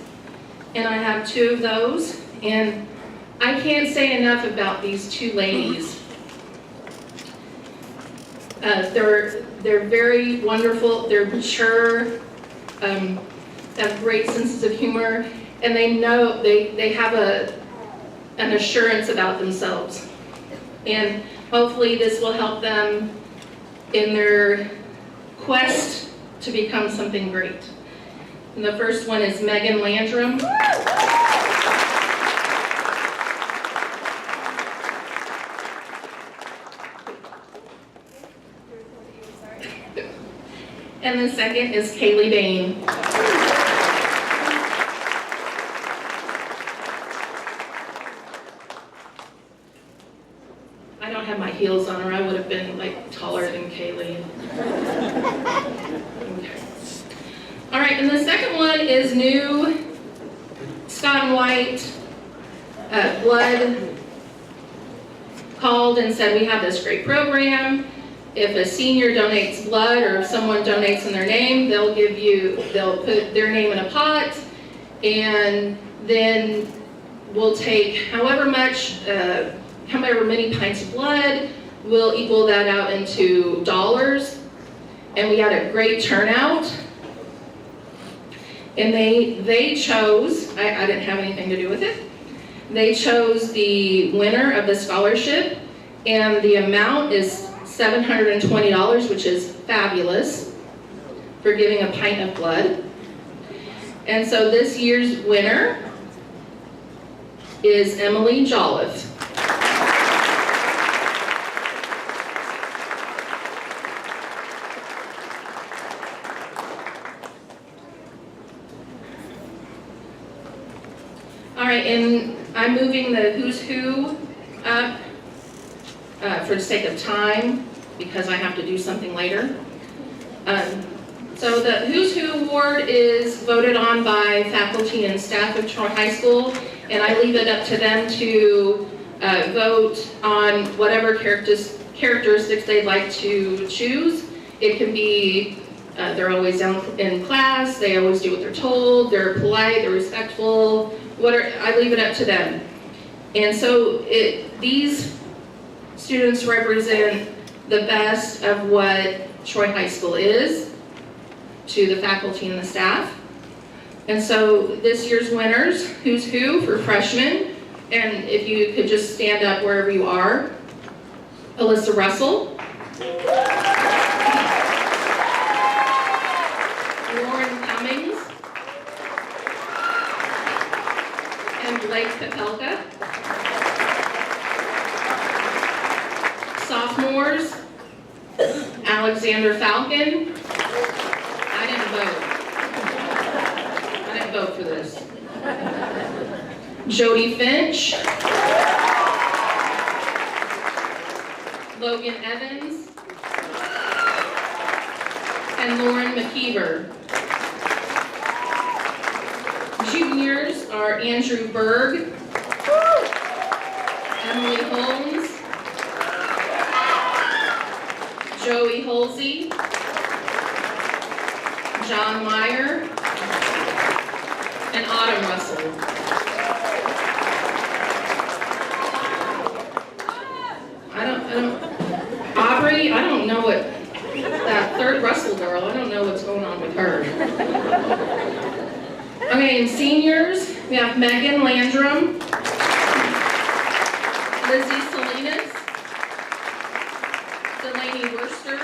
and I have 2 of those. And I can't say enough about these 2 ladies. They're very wonderful. They're mature, have great senses of humor, and they know they have an assurance about themselves. And hopefully this will help them in their quest to become something great. And the first one is Megan Landrum. And the second is Kaylee Bain. I don't have my heels on, or I would have been like taller than Kaylee. Okay. All right, and the second one is new Scott and White Blood called and said, we have this great program. If a senior donates blood or if someone donates in their name, they'll put their name in a pot, and then we'll take however many pints of blood, we'll equal that out into dollars. And we had a great turnout. And they chose, I didn't have anything to do with it, they chose the winner of the scholarship, and the amount is $720, which is fabulous for giving a pint of blood. And so this year's winner is Emily Jolliffe. All right, and I'm moving the who's who up for the sake of time, because I have to do something later. So the Who's Who Award is voted on by faculty and staff of Detroit High School, and I leave it up to them to vote on whatever characteristics they'd like to choose. It can be They're always down in class, they always do what they're told, they're polite, they're respectful, I leave it up to them. And so these students represent the best of what Troy High School is to the faculty and the staff. And so this year's winners, who's who for freshmen, and if you could just stand up wherever you are. Alyssa Russell. Lauren Cummings. And Blake Papelka. Sophomores, Alexander Falcon. I didn't vote for this. Jody Finch. Logan Evans. And Lauren McKeever. Juniors are Andrew Berg. Emily Holmes. Joey Holsey, John Meyer, and Autumn Russell. Aubrey, I don't know what, that third Russell girl, I don't know what's going on with her. Okay, and seniors, we have Megan Landrum, Lizzie Salinas, Delaney Worcester,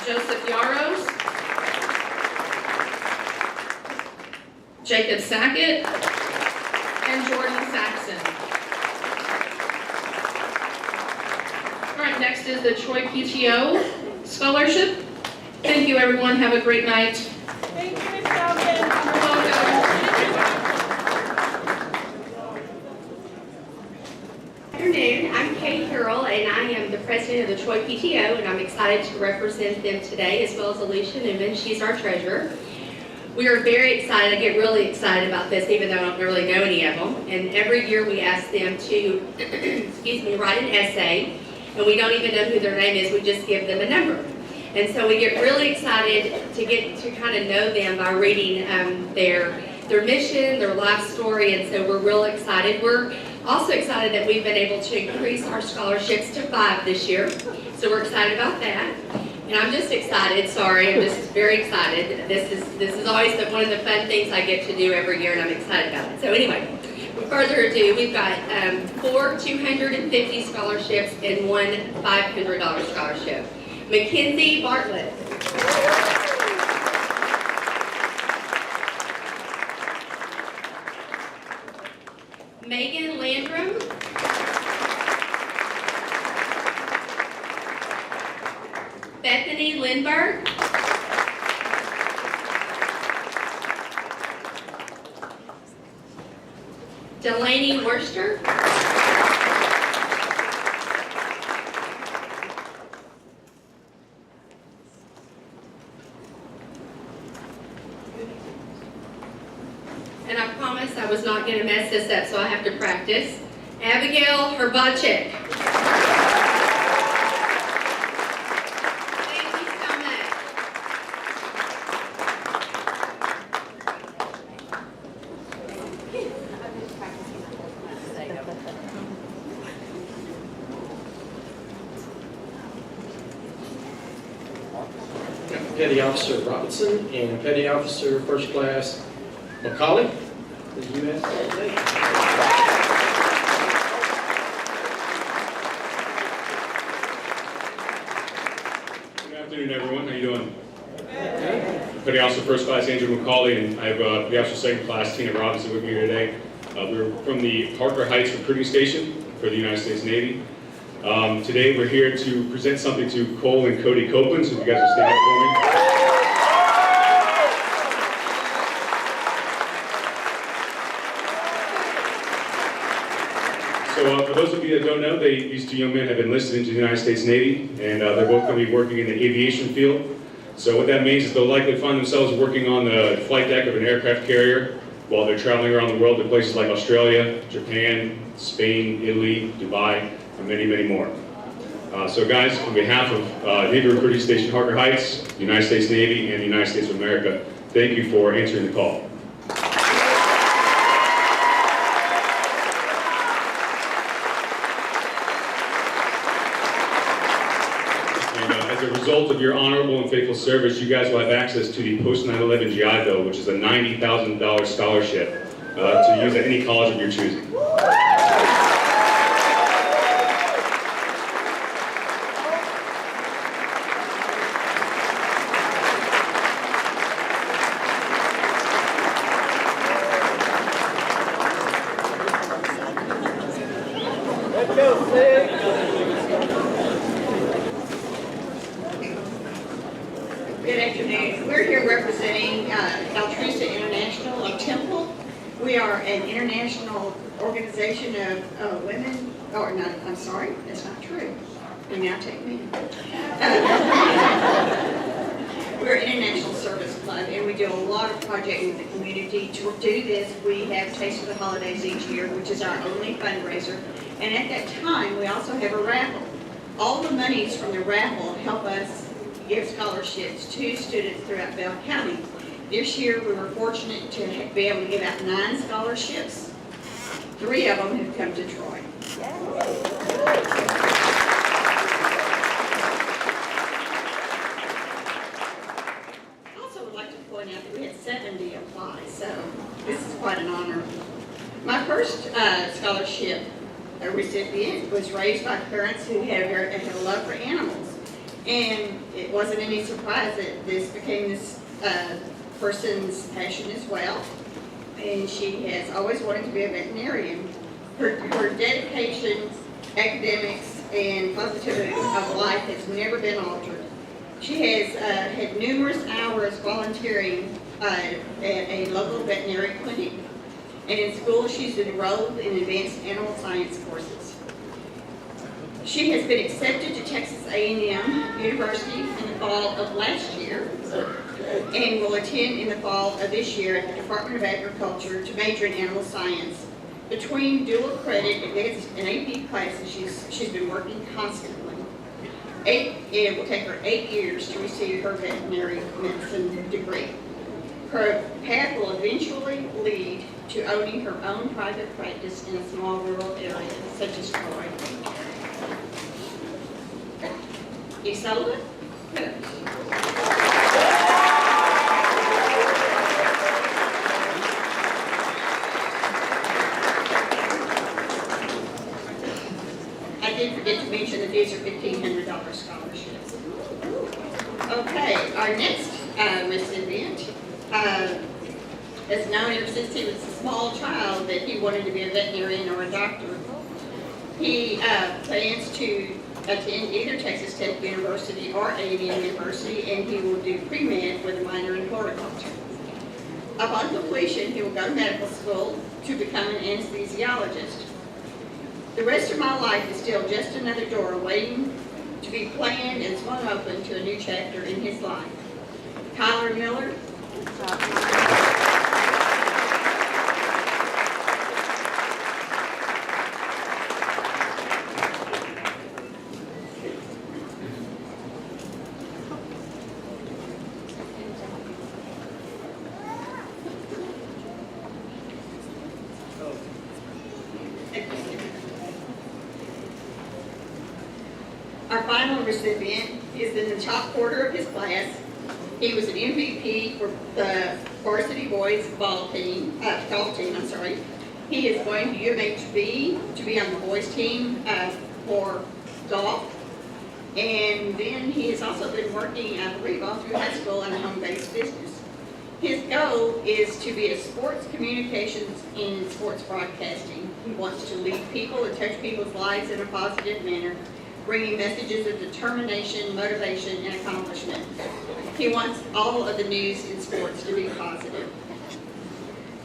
Joseph Yaros, Jacob Sackett, and Jordan Saxon. All right, next is the Troy PTO Scholarship. Thank you, everyone. Have a great night. Thank you, Ms. Falcon. You're welcome. Good afternoon. I'm Kate Carroll, and I am the president of the Troy PTO, and I'm excited to represent them today, as well as Alicia Newman. She's our treasurer. We are very excited. I get really excited about this, even though I don't really know any of them. And every year we ask them to, excuse me, write an essay, and we don't even know who their name is. We just give them a number. And so we get really excited to get to kind of know them by reading their mission, their life story, and so we're real excited. We're also excited that we've been able to increase our scholarships to 5 this year, so we're excited about that. And I'm just excited, sorry, I'm just very excited. This is always one of the fun things I get to do every year, and I'm excited about it. So anyway, without further ado, we've got 4 250 scholarships and 1 $500 scholarship. Mackenzie Bartlett. Megan Landrum. Bethany Lindberg. Delaney Worcester. And I promised I was not going to mess this up, so I have to practice. Abigail Herbacek. Thank you so much. Petty Officer Robinson and Petty Officer First Class McCauley, the U.S. Good afternoon, everyone. How you doing? Petty Officer First Class Andrew McCauley, and I have Petty Officer Second Class Tina Robinson with me here today. We're from the Parker Heights Recruiting Station for the United States Navy. Today we're here to present something to Cole and Cody Copeland, so if you guys will stand up for me. So for those of you that don't know, these two young men have enlisted into the United States Navy, and they're both going to be working in the aviation field. So what that means is they'll likely find themselves working on the flight deck of an aircraft carrier while they're traveling around the world to places like Australia, Japan, Spain, Italy, Dubai, and many, many more. So guys, on behalf of Navy Recruiting Station Harker Heights, the United States Navy, and the United States of America, thank you for answering the call. And as a result of your honorable and faithful service, you guys will have access to the post 9/11 GI Bill, which is a $90,000 scholarship to use at any college of your choosing. Good afternoon. We're here representing Altruista International of Temple. We are an international organization of women, or no, I'm sorry, that's not true. You now take me. We're an international service club, and we do a lot of projects in the community. To do this, we have Taste of the Holidays each year, which is our only fundraiser. And at that time, we also have a raffle. All the monies from the raffle help us give scholarships to students throughout Bell County. This year, we were fortunate to be able to give out 9 scholarships. 3 of them have come to Troy. I also would like to point out that we had 70 apply, so this is quite an honor. My first scholarship recipient was raised by parents who had a love for animals. And it wasn't any surprise that this became this person's passion as well. And she has always wanted to be a veterinarian. Her dedication, academics, and positivity of life has never been altered. She has had numerous hours volunteering at a local veterinary clinic. And in school, she's enrolled in advanced animal science courses. She has been accepted to Texas A&M University in the fall of last year and will attend in the fall of this year at the Department of Agriculture to major in animal science. Between dual credit advanced and AP classes, she's been working constantly. It will take her 8 years to receive her veterinary medicine degree. Her path will eventually lead to owning her own private practice in a small rural area such as Troy. You settled it? Good. I did forget to mention that these are $1,500 scholarships. Okay, our next recipient has known ever since he was a small child that he wanted to be a veterinarian or a doctor. He plans to attend either Texas Tech University or A&M University, and he will do pre-med with a minor in horticulture. Upon completion, he will go to medical school to become an anesthesiologist. The rest of my life is still just another door waiting to be planned and swung open to a new chapter in his life. Kyler Miller. Our final recipient is in the top quarter of his class. He was an MVP for the varsity boys golf team. He is going to UMHB to be on the boys team for golf. And then he has also been working, I believe, all through high school in a home-based business. His goal is to be a sports communications and sports broadcasting. He wants to lead people and touch people's lives in a positive manner, bringing messages of determination, motivation, and accomplishment. He wants all of the news in sports to be positive.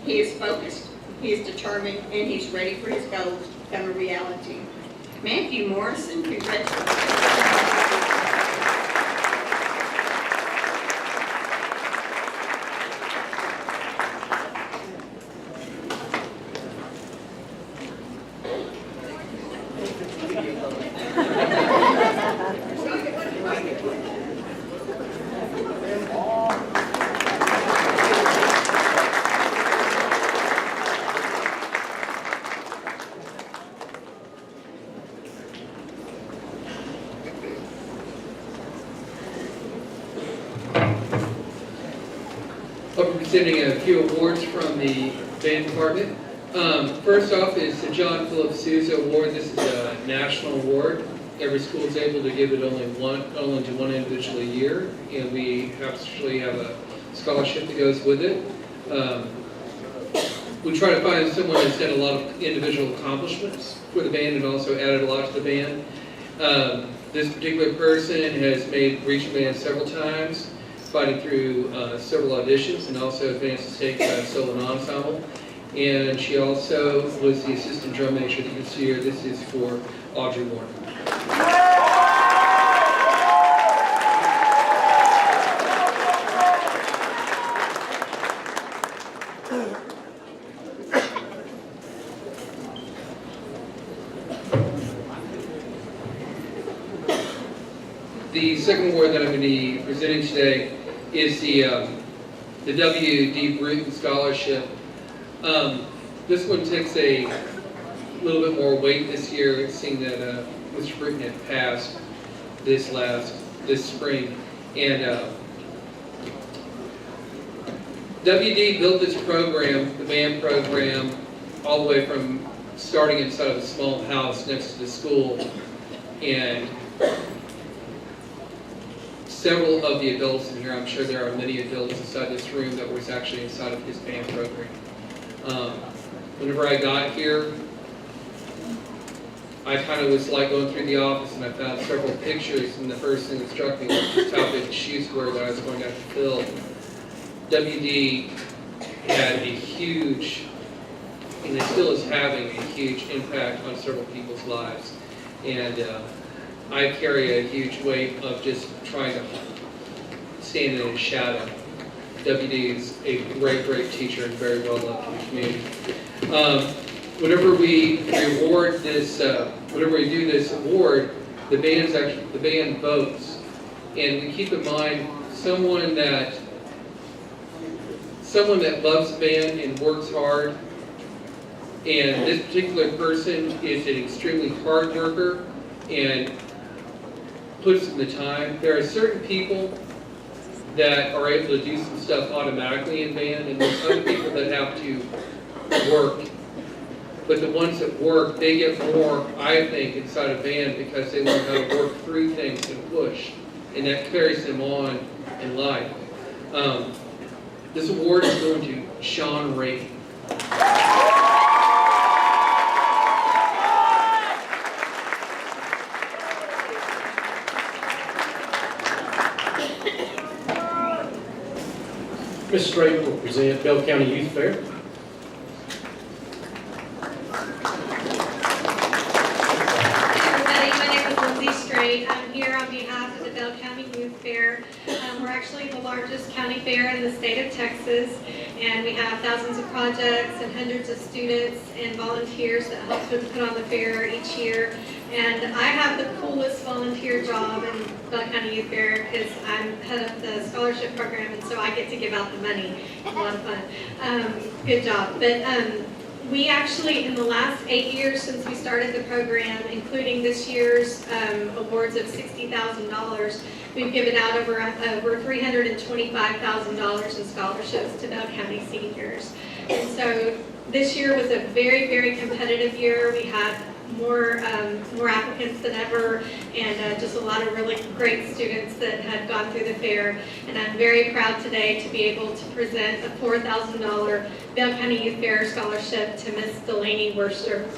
He is focused, he is determined, and he's ready for his goals to become a reality. Matthew Morrison, congratulations. presenting a few awards from the band department. First off is the John Philip Sousa Award. This is a national award. Every school is able to give it only to one individual a year, and we actually have a scholarship that goes with it. We try to find someone that's had a lot of individual accomplishments for the band and also added a lot to the band. This particular person has made regional band several times, fighting through several auditions, and also advanced to state solo and ensemble. And she also was the assistant drum major that you can see here. This is for Audrey Warner. The second award that I'm going to be presenting today is the W.D. Bruton Scholarship. This one takes a little bit more weight this year, seeing that Mr. Bruton had passed this spring. And W.D. built this program, the band program, all the way from starting inside of a small house next to the school. And several of the adults in here, I'm sure there are many adults inside this room that was actually inside of his band program. Whenever I got here, I kind of was like going through the office and I found several pictures, and the first thing that struck me was just how big the shoes were that I was going to have to fill. WD had a huge, and it still is having a huge impact on several people's lives. And I carry a huge weight of just trying to stand in his shadow. WD is a great, great teacher and very well loved in the community. Whenever we award this, whenever we do this award, the band votes, and we keep in mind someone that loves the band and works hard. And this particular person is an extremely hard worker and puts in the time. There are certain people that are able to do some stuff automatically in band, and there's other people that have to work. But the ones that work, they get more, I think, inside a band because they learn how to work through things and push, and that carries them on in life. This award is going to Sean Ray. Ms. Strait will present Bell County Youth Fair. Everybody, my name is Lindsay Strait. I'm here on behalf of the Bell County Youth Fair. We're actually the largest county fair in the state of Texas, and we have thousands of projects and hundreds of students and volunteers that help put on the fair each year. And I have the coolest volunteer job in Bell County Youth Fair because I'm head of the scholarship program, and so I get to give out the money. It's a lot of fun. Good job. But we actually, in the last 8 years since we started the program, including this year's awards of $60,000, we've given out over $325,000 in scholarships to Bell County seniors. And so this year was a very, very competitive year. We had more applicants than ever, and just a lot of really great students that had gone through the fair. And I'm very proud today to be able to present a $4,000 Bell County Youth Fair scholarship to Miss Delaney Worcester.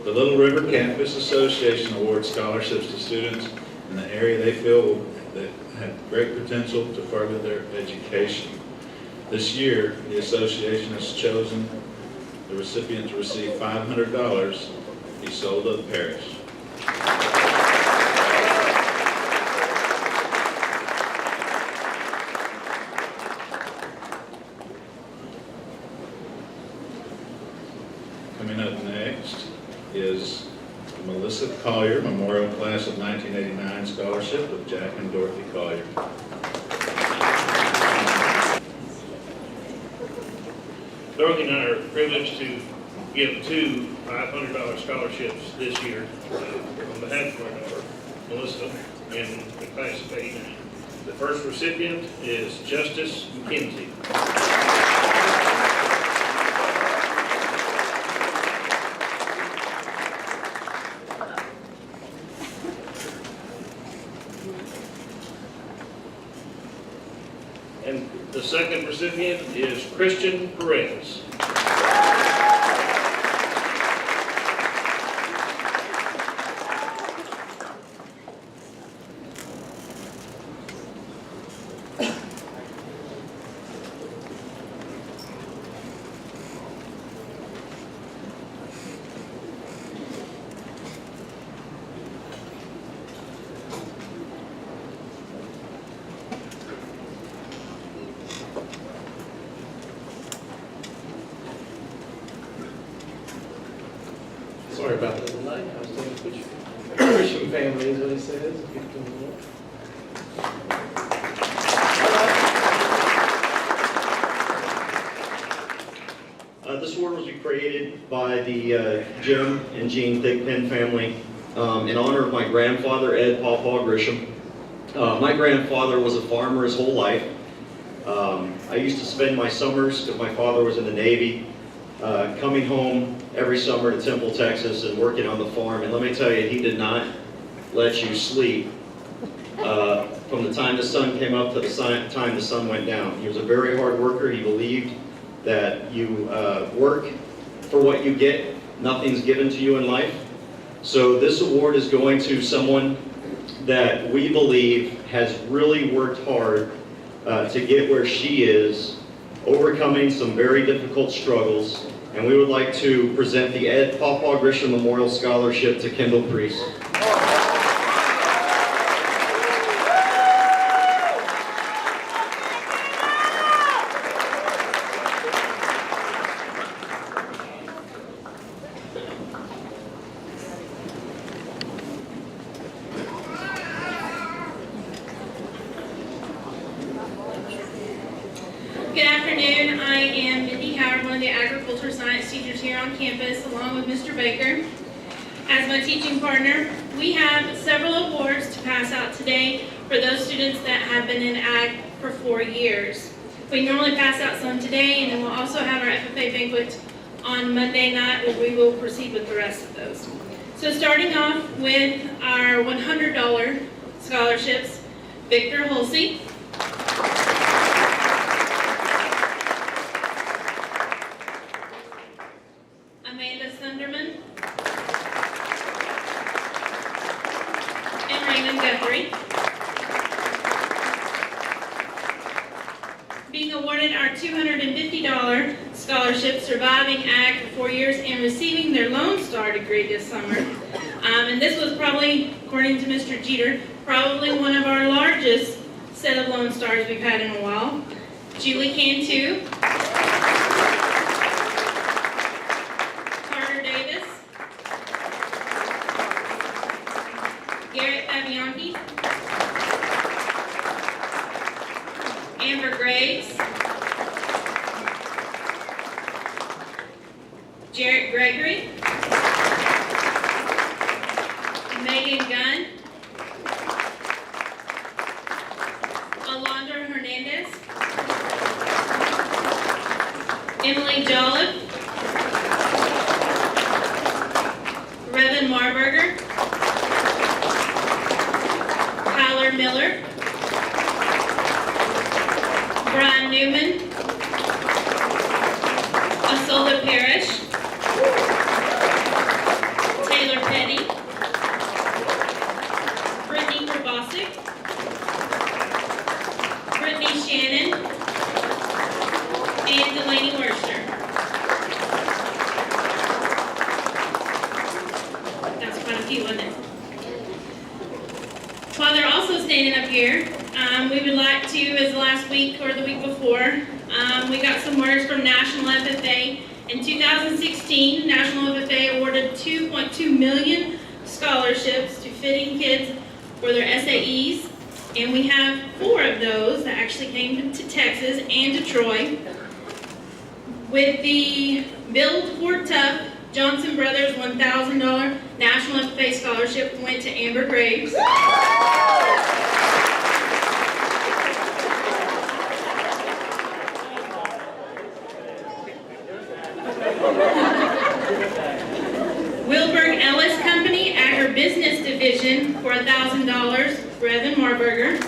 The Little River Campus Association awards scholarships to students in the area they feel that have great potential to further their education. This year, the association has chosen the recipient to receive $500 to be sold to the parish. Coming up next is the Melissa Collier Memorial Class of 1989 Scholarship of Jack and Dorothy Collier. Dorothy and I are privileged to give two $500 scholarships this year on behalf of our daughter, Melissa, in the class of '89. The first recipient is Justice McKenzie. And the second recipient is Christian Perez. Sorry about the delay. I was doing a picture. Christian family is what he says. This award was created by the Jim and Jean Thigpen family in honor of my grandfather, Ed Pawpaw Grisham. My grandfather was a farmer his whole life. I used to spend my summers, because my father was in the Navy, coming home every summer to Temple, Texas, and working on the farm. And let me tell you, he did not let you sleep from the time the sun came up to the time the sun went down. He was a very hard worker. He believed that you work for what you get. Nothing's given to you in life. So this award is going to someone that we believe has really worked hard to get where she is, overcoming some very difficult struggles. And we would like to present the Ed Pawpaw Grisham Memorial Scholarship to Kendall Priest. Good afternoon. I am Mindy Howard, one of the agriculture science teachers here on campus, along with Mr. Baker as my teaching partner. We have several awards to pass out today for those students that have been in ag for 4 years. We normally pass out some today, and then we'll also have our FFA banquet on Monday night, where we will proceed with the rest of those. So starting off with our $100 scholarships, Victor Hulsey, Amanda Sunderman, and Raymond Guthrie. Being awarded our $250 scholarship, Surviving Ag for 4 years, and receiving their Lone Star degree this summer. And this was probably, according to Mr. Jeter, probably one of our largest set of Lone Stars we've had in a while. Julie Cantu, Carter Davis, Garrett Fabianchi, Amber Graves, Jarrett Gregory, Megan Gunn, Alondra Hernandez, Emily Jolliffe, Revan Marburger, Tyler Miller, Brian Newman, Asola Parrish, Taylor Petty, Brittany Krabosic, Brittany Shannon, and Delaney Worcester. That's quite a few, wasn't it? While they're also standing up here, we would like to, as last week or the week before, we got some words from National FFA. In 2016, National FFA awarded $2.2 million scholarships to fitting kids for their SAEs. And we have 4 of those that actually came to Texas and to Troy. With the Build Fort Tough Johnson Brothers $1,000 National FFA Scholarship went to Amber Graves. Wilburg Ellis Company Agribusiness Division for $1,000, Brevin Marburger.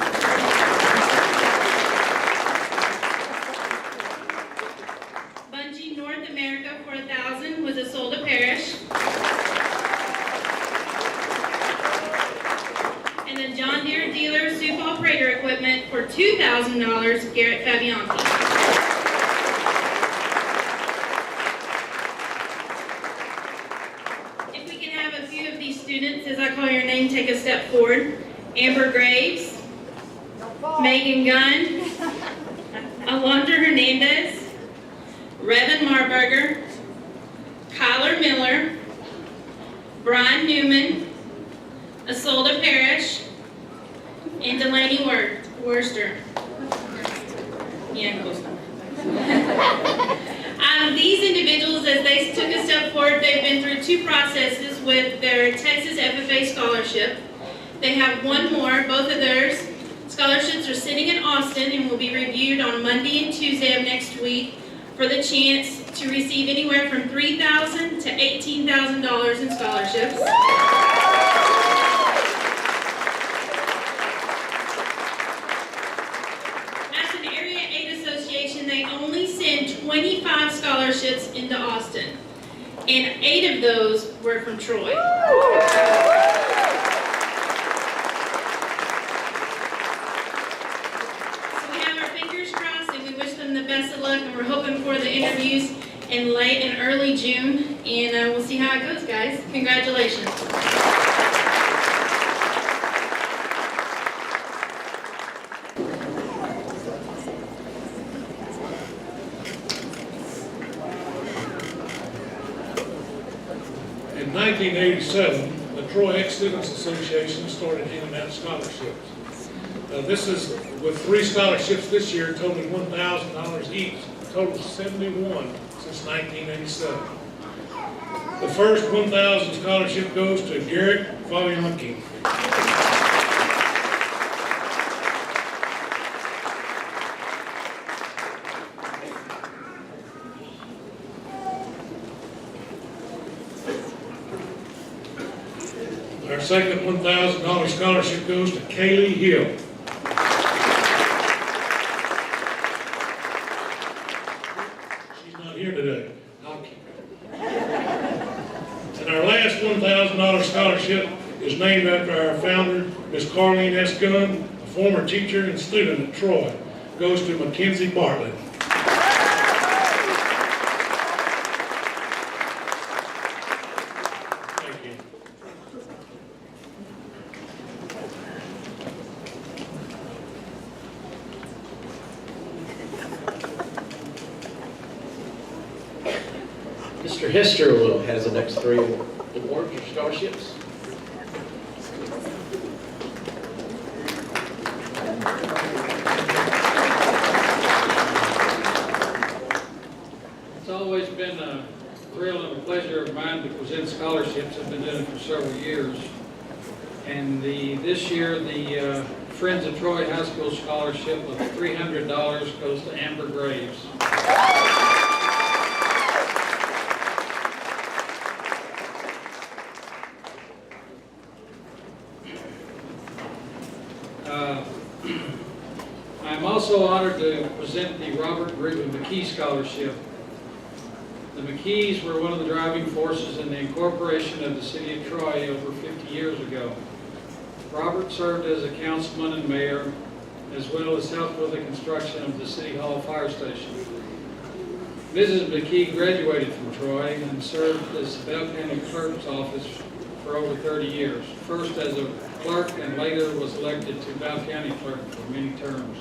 Bungie North America for $1,000 was Isolde Parish. And the John Deere Dealer Sioux Falls Prater Equipment for $2,000, Garrett Fabianchi. Students, as I call your name, take a step forward. Amber Graves, Megan Gunn, Alondra Hernandez, Revin Marburger, Kyler Miller, Brian Newman, Isolde Parrish, and Delaney Worster. Yeah, close enough. These individuals, as they took a step forward, they've been through 2 processes with their Texas FFA scholarship. They have 1 more. Both of their scholarships are sitting in Austin and will be reviewed on Monday and Tuesday of next week for the chance to receive anywhere from $3,000 to $18,000 in scholarships. They only send 25 scholarships into Austin, and 8 of those were from Troy. So we have our fingers crossed, and we wish them the best of luck, and we're hoping for the interviews in late and early June, and we'll see how it goes, guys. Congratulations. In 1987, the Troy Ex-Students Association started handing out scholarships. This is with 3 scholarships this year, totaling $1,000 each, total 71 since 1987. The first 1,000 scholarship goes to Garrett Fabianchi. Our second $1,000 scholarship goes to Kaylee Hill. She's not here today. I'll keep it. And our last $1,000 scholarship is named after our founder, Ms. Carleen S. Gunn, a former teacher and student at Troy. Goes to Mackenzie Bartlett. Mr. Hester has the next 3 awards or scholarships. It's always been a thrill and a pleasure of mine to present scholarships. I've been doing it for several years. And this year, the Friends of Troy High School scholarship of $300 goes to Amber Graves. I'm also honored to present the Robert Wrigley McKee Scholarship. The McKees were one of the driving forces in the incorporation of the city of Troy over 50 years ago. Robert served as a councilman and mayor, as well as helped with the construction of the City Hall Fire Station. Mrs. McKee graduated from Troy and served as the Bell County Clerk's office for over 30 years, first as a clerk and later was elected to Bell County Clerk for many terms.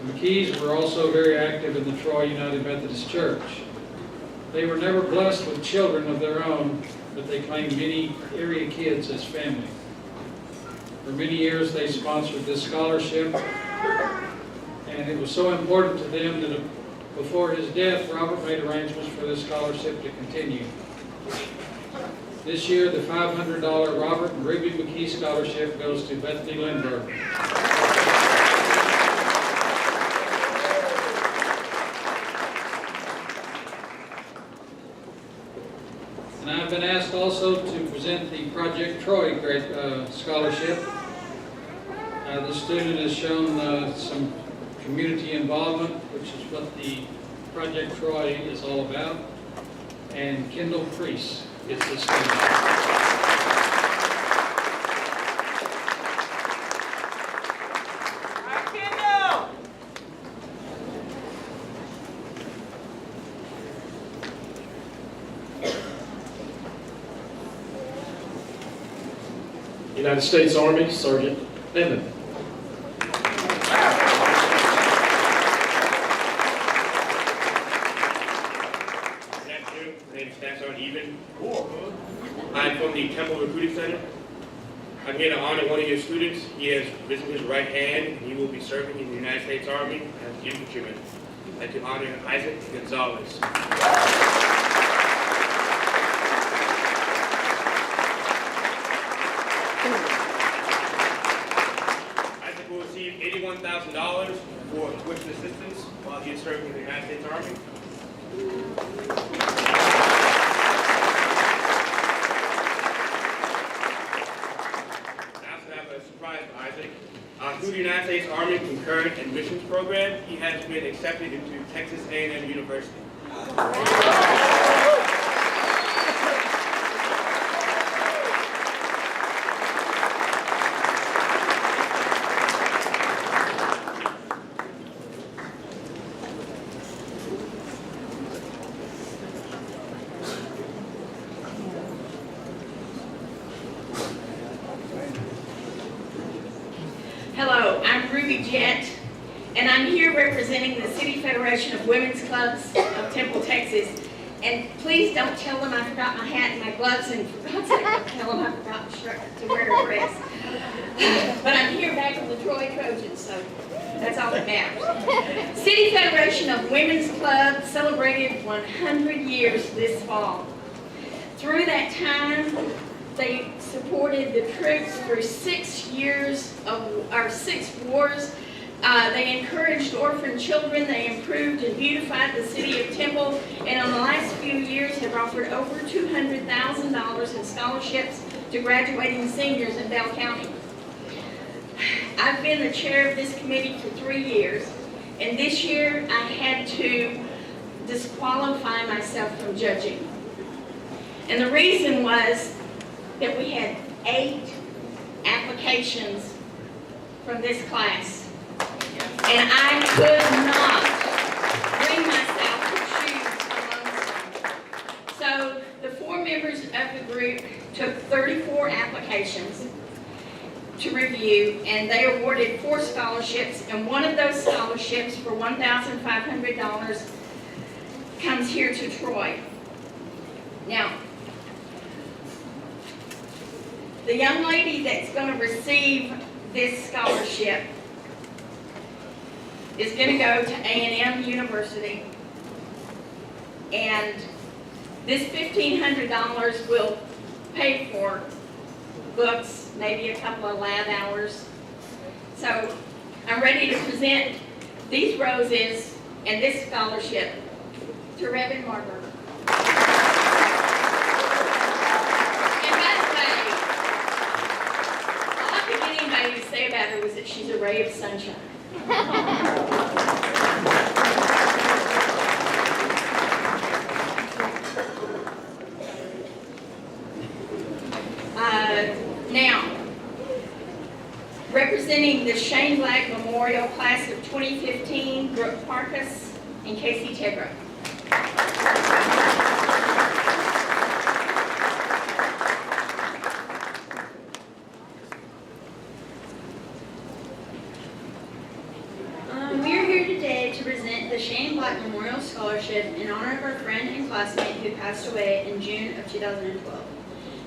The McKees were also very active in the Troy United Methodist Church. They were never blessed with children of their own, but they claim many area kids as family. For many years, they sponsored this scholarship, and it was so important to them that before his death, Robert made arrangements for this scholarship to continue. This year, the $500 Robert and Ruby McKee Scholarship goes to Bethany Lindbergh. And I've been asked also to present the Project Troy Scholarship. The student has shown some community involvement, which is what the Project Troy is all about. And Kendall Priest is the student. United States Army, Sergeant Niven. I'm from the Temple Recruiting Center. I'm here to honor one of your students. He has risen his right hand, and he will be serving in the United States Army as an infantryman. I'd like to honor Isaac Gonzalez. Isaac will receive $81,000 for tuition assistance while he is serving in the United States Army. Surprise for Isaac. Through the United States Army Concurrent Admissions Program, he has been accepted into Texas A&M University. Hello, I'm Ruby Jett, and I'm here representing the City Federation of Women's Clubs of Temple, Texas. And please don't tell them I forgot my hat and my gloves, and for God's sake, don't tell them I forgot to wear a dress. But I'm here back from the Troy Trojans, so that's all that matters. City Federation of Women's Clubs celebrated 100 years this fall. Through that time, they supported the troops for 6 years of our 6 wars. They encouraged orphan children. They improved and beautified the city of Temple. And in the last few years have offered over $200,000 in scholarships to graduating seniors in Bell County. I've been the chair of this committee for 3 years. And this year I had to disqualify myself from judging. And the reason was that we had 8 applications from this class. And I could not bring myself to choose amongst them. So the 4 members of the group took 34 applications to review, and they awarded 4 scholarships, and one of those scholarships for $1,500 comes here to Troy. Now, the young lady that's going to receive this scholarship is going to go to A&M University, and this $1,500 will pay for books, maybe a couple of lab hours. So I'm ready to present these roses and this scholarship to Reverend Margaret. To say about her was that she's a ray of sunshine. Now, representing the Shane Black Memorial Class of 2015, Brooke Parkus and Casey Tegra. Shane Black Memorial Scholarship in honor of our friend and classmate who passed away in June of 2012.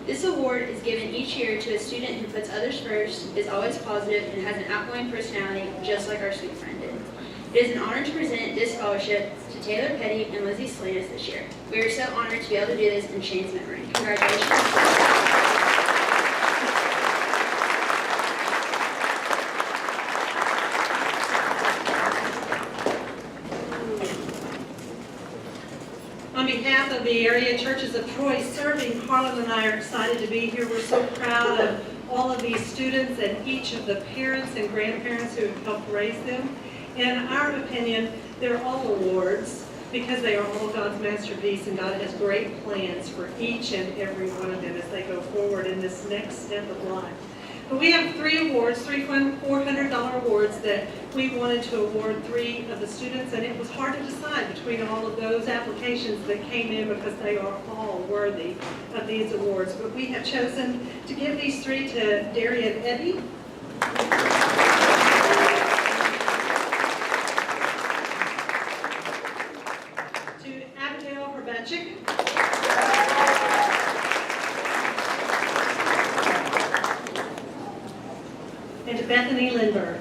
This award is given each year to a student who puts others first, is always positive, and has an outgoing personality, just like our sweet friend did. It is an honor to present this scholarship to Taylor Petty and Lizzie Salinas this year. We are so honored to be able to do this in Shane's memory. Congratulations. On behalf of the area churches of Troy serving, Harlan and I are excited to be here. We're so proud of all of these students and each of the parents and grandparents who have helped raise them. In our opinion, they're all awards because they are all God's masterpiece, and God has great plans for each and every one of them as they go forward in this next step of life. But we have three awards, three $400 awards that we wanted to award three of the students, and it was hard to decide between all of those applications that came in because they are all worthy of these awards. But we have chosen to give these three to Darian Ebby, to Abigail Herbachik, and to Bethany Lindbergh.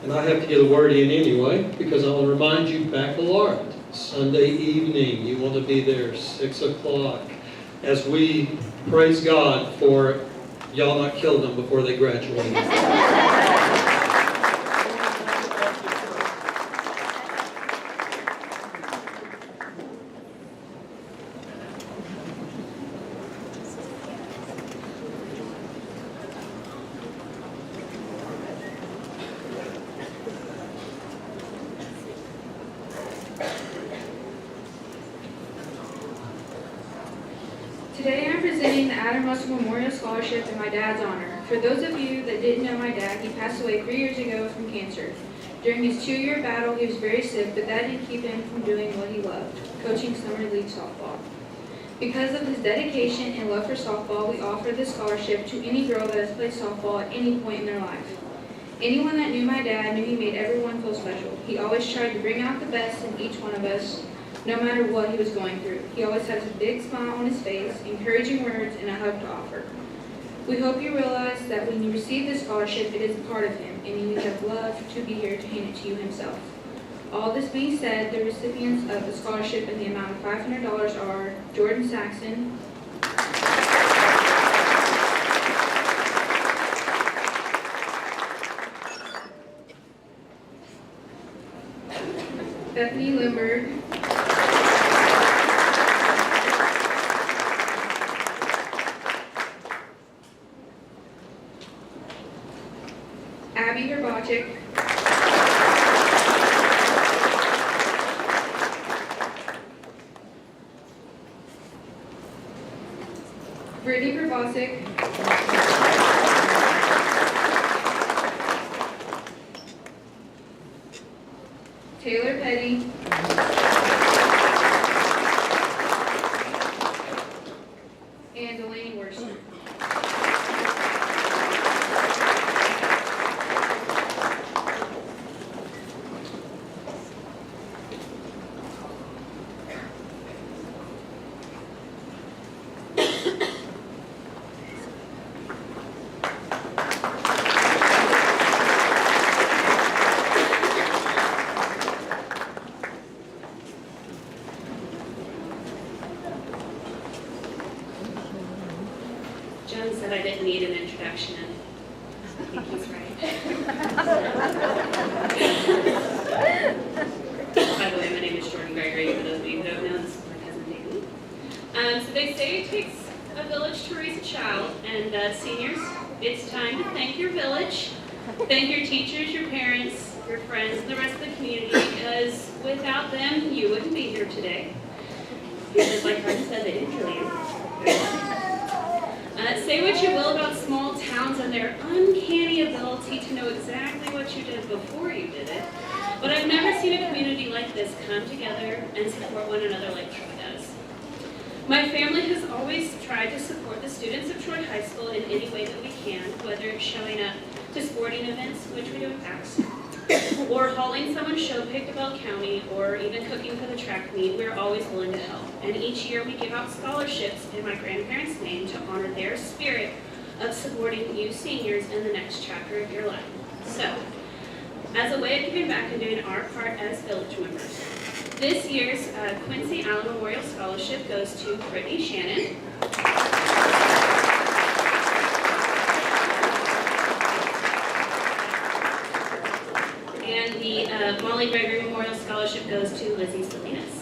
And I have to get a word in anyway, because I want to remind you, baccalaureate, Sunday evening, you want to be there, 6 o'clock, as we praise God for y'all not killing them before they graduate. Today I'm presenting the Adam Russell Memorial Scholarship in my dad's honor. For those of you that didn't know my dad, he passed away 3 years ago from cancer. During his 2-year battle, he was very sick, but that didn't keep him from doing what he loved, coaching summer league softball. Because of his dedication and love for softball, we offer this scholarship to any girl that has played softball at any point in their life. Anyone that knew my dad knew he made everyone feel special. He always tried to bring out the best in each one of us, no matter what he was going through. He always has a big smile on his face, encouraging words, and a hug to offer. We hope you realize that when you receive this scholarship, it is a part of him, and you have love to be here to hand it to you himself. All this being said, the recipients of the scholarship in the amount of $500 are Jordan Saxon, Bethany Lindbergh, Abby Herbachik, Brittany Herbachik, Taylor Petty, and Delaney Worcester. John said I didn't need an introduction, and I think he's right. By the way, my name is Jordan Gregory, for those of you who don't know, this is my cousin Danny. So they say it takes a village to raise a child, and seniors, it's time to thank your village, thank your teachers, your parents, your friends, and the rest of the community, because without them, you wouldn't be here today. Because like Fred said, they didn't kill you. Say what you will about small towns and their uncanny ability to know exactly what you did before you did it, but I've never seen a community like this come together and support one another like Troy does. My family has always tried to support the students of Troy High School in any way that we can, whether it's showing up to sporting events, which we do at PAX, or hauling someone's show pick to Bell County, or even cooking for the track meet, we're always willing to help. And each year we give out scholarships in my grandparents' name to honor their spirit of supporting you seniors in the next chapter of your life. So, as a way of giving back and doing our part as village members, this year's Quincy Allen Memorial Scholarship goes to Brittany Shannon. And the Molly Gregory Memorial Scholarship goes to Lizzie Salinas.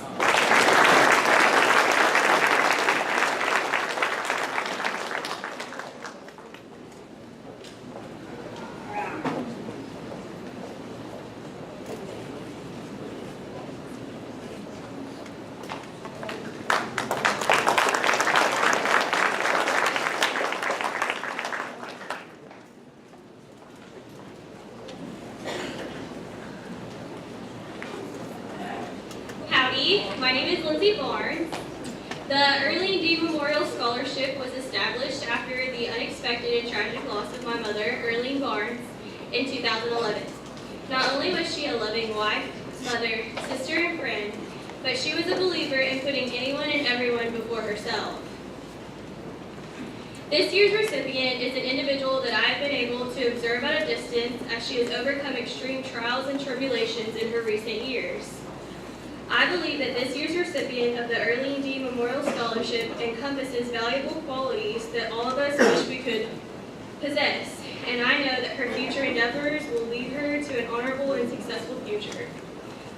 My name is Lindsay Barnes. The Early D Memorial Scholarship was established after the unexpected and tragic loss of my mother, Earlene Barnes, in 2011. Not only was she a loving wife, mother, sister, and friend, but she was a believer in putting anyone and everyone before herself. This year's recipient is an individual that I have been able to observe at a distance as she has overcome extreme trials and tribulations in her recent years. I believe that this year's recipient of the Early D Memorial Scholarship encompasses valuable qualities that all of us wish we could possess, and I know that her future endeavors will lead her to an honorable and successful future.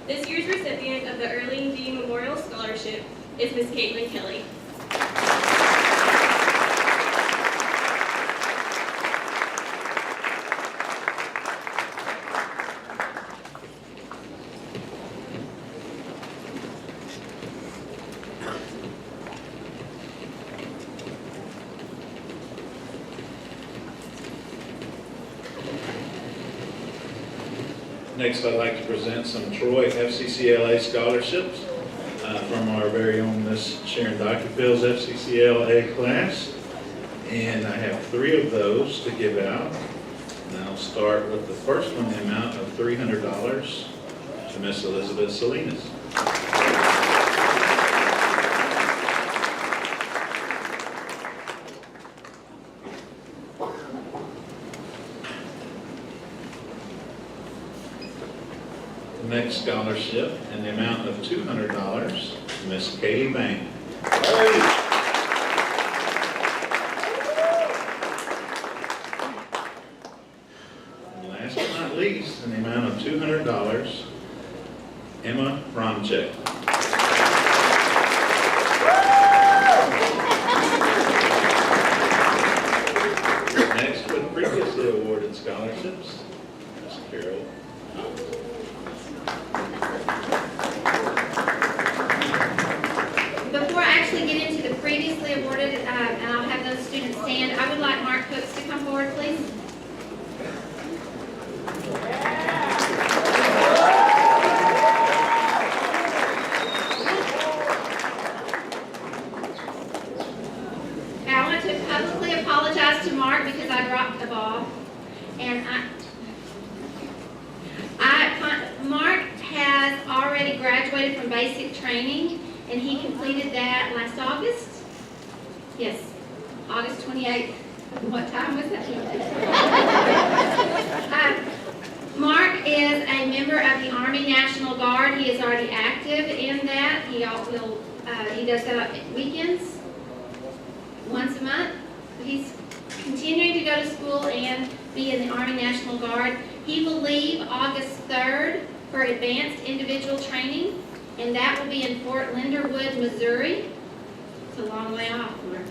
This year's recipient of the Early D Memorial Scholarship is Miss Caitlin Kelly. Next, I'd like to present some Troy FCCLA scholarships from our very own Miss Sharon Dockerfield's FCCLA class. And I have 3 of those to give out. And I'll start with the first one, the amount of $300 to Miss Elizabeth Salinas. Next scholarship in the amount of $200 to Miss Katie Bain. And last but not least, in the amount of $200, Emma Romchek. Next, with previously awarded scholarships, Miss Carol. Before I actually get into the previously awarded, and I'll have those students stand, I would like Mark Cooks to come forward, please. I want to publicly apologize to Mark because I dropped the ball. And Mark has already graduated from basic training, and he completed that last August. Yes, August 28th. What time was that? Mark is a member of the Army National Guard. He is already active in that. He does that on weekends, once a month. He's continuing to go to school and be in the Army National Guard. He will leave August 3rd for advanced individual training, and that will be in Fort Linderwood, Missouri. It's a long way off, Mark.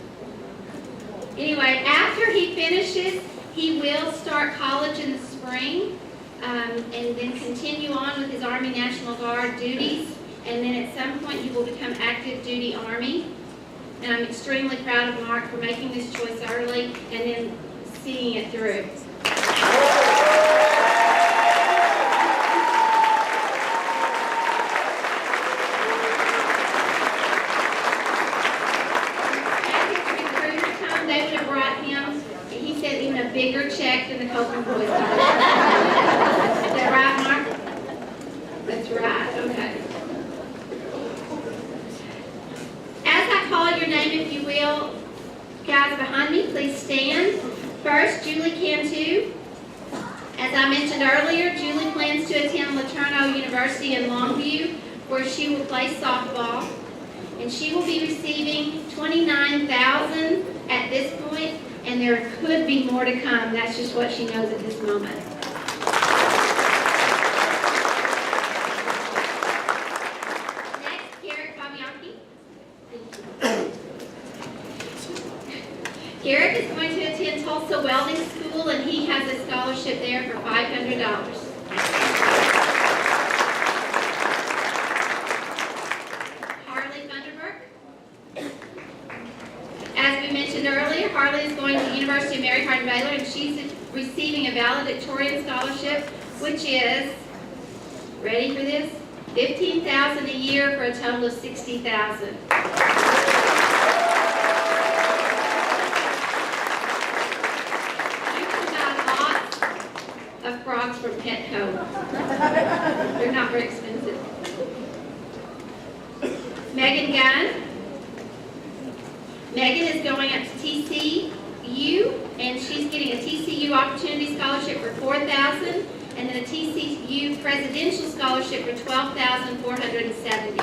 Anyway, after he finishes, he will start college in the spring, and then continue on with his Army National Guard duties, and then at some point he will become active duty Army. And I'm extremely proud of Mark for making this choice early and then seeing it through. They would have brought him, he said, even a bigger check than the Copeland Boys. Is that right, Mark? I mentioned earlier, Julie plans to attend LeTourneau University in Longview, where she will play softball. And she will be receiving $29,000 at this point, and there could be more to come. That's just what she knows at this moment. Next, Garrett Fabianchi. Garrett is going to attend Tulsa Welding School, and he has a scholarship there for $500. As we mentioned earlier, Harley is going to the University of Mary Hardin Baylor, and she's receiving a valedictorian scholarship, which is, ready for this? $15,000 a year for a total of $60,000. You can buy lots of frogs from Petco. They're not very expensive. Megan Gunn. Megan is going up to TCU, and she's getting a TCU Opportunity Scholarship for $4,000, and then a TCU Presidential Scholarship for $12,470.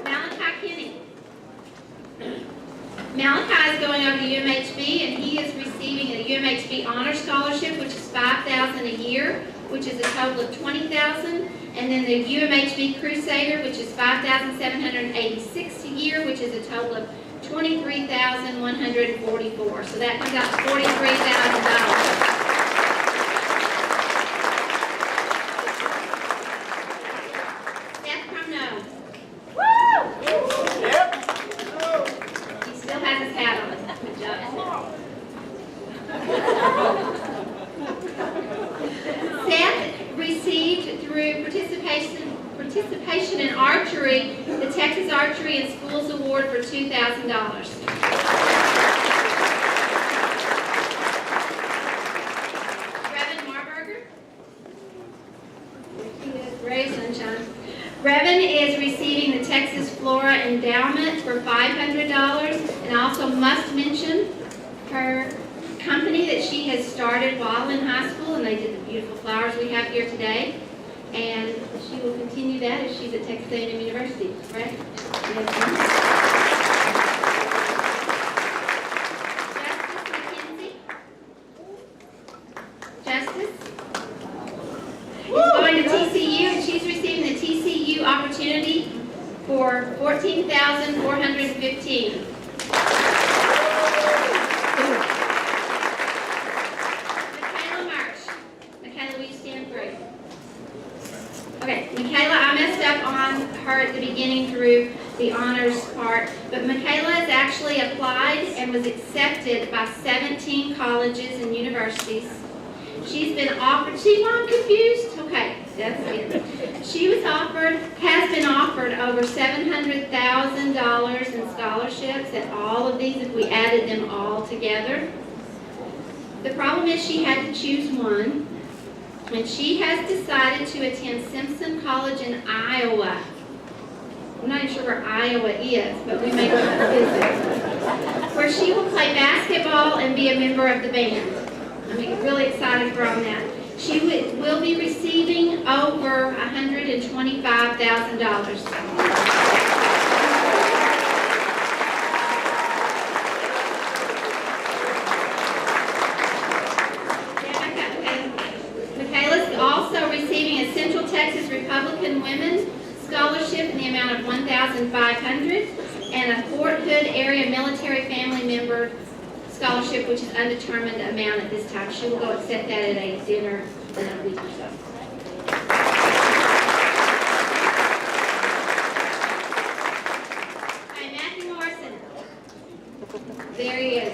Malachi Kinney. Malachi is going over to UMHB, and he is receiving a UMHB Honor Scholarship, which is $5,000 a year, which is a total of $20,000. And then the UMHB Crusader, which is $5,786 a year, which is a total of $23,144. So that comes out to $43,000. Seth Crumno. Woo! Yep. He still has his hat on. Good job, Seth. Seth received through participation in archery, the Texas Archery and Schools Award for $2,000. Revan Marburger. Ray of Sunshine. Revan is receiving the Texas Flora Endowment for $500, and I also must mention her company that she has started while in high school, and they did the beautiful flowers we have here today. And she will continue that as she's at Texas A&M University, correct? Yes. Justice McKenzie. Justice is going to TCU, and she's receiving the TCU Opportunity for $14,415. Okay, Michaela, I messed up on her at the beginning through the honors part, but Michaela has actually applied and was accepted by 17 colleges and universities. She's been offered, see why I'm confused? Okay, that's it. She was offered, has been offered over $700,000 in scholarships at all of these if we added them all together. The problem is she had to choose one. And she has decided to attend Simpson College in Iowa. I'm not even sure where Iowa is, but we may go visit. Where she will play basketball and be a member of the band. I'm really excited for her on that. She will be receiving over $125,000. Texas Republican Women Scholarship in the amount of $1,500, and a Fort Hood Area Military Family Member Scholarship, which is undetermined amount at this time. She will go accept that at a dinner in a week or so. Okay, Matthew Morrison. There he is.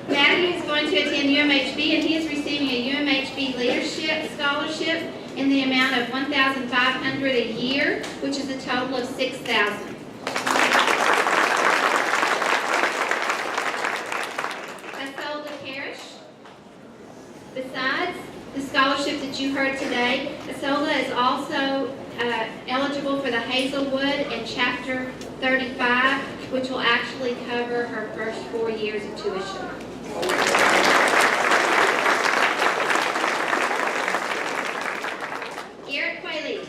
Matthew is going to attend UMHB, and he is receiving a UMHB Leadership Scholarship in the amount of $1,500 a year, which is a total of $6,000. Isolde Parrish. Besides the scholarship that you heard today, Isolde is also eligible for the Hazelwood and Chapter 35 which will actually cover her first 4 years of tuition. Garrett Quayle.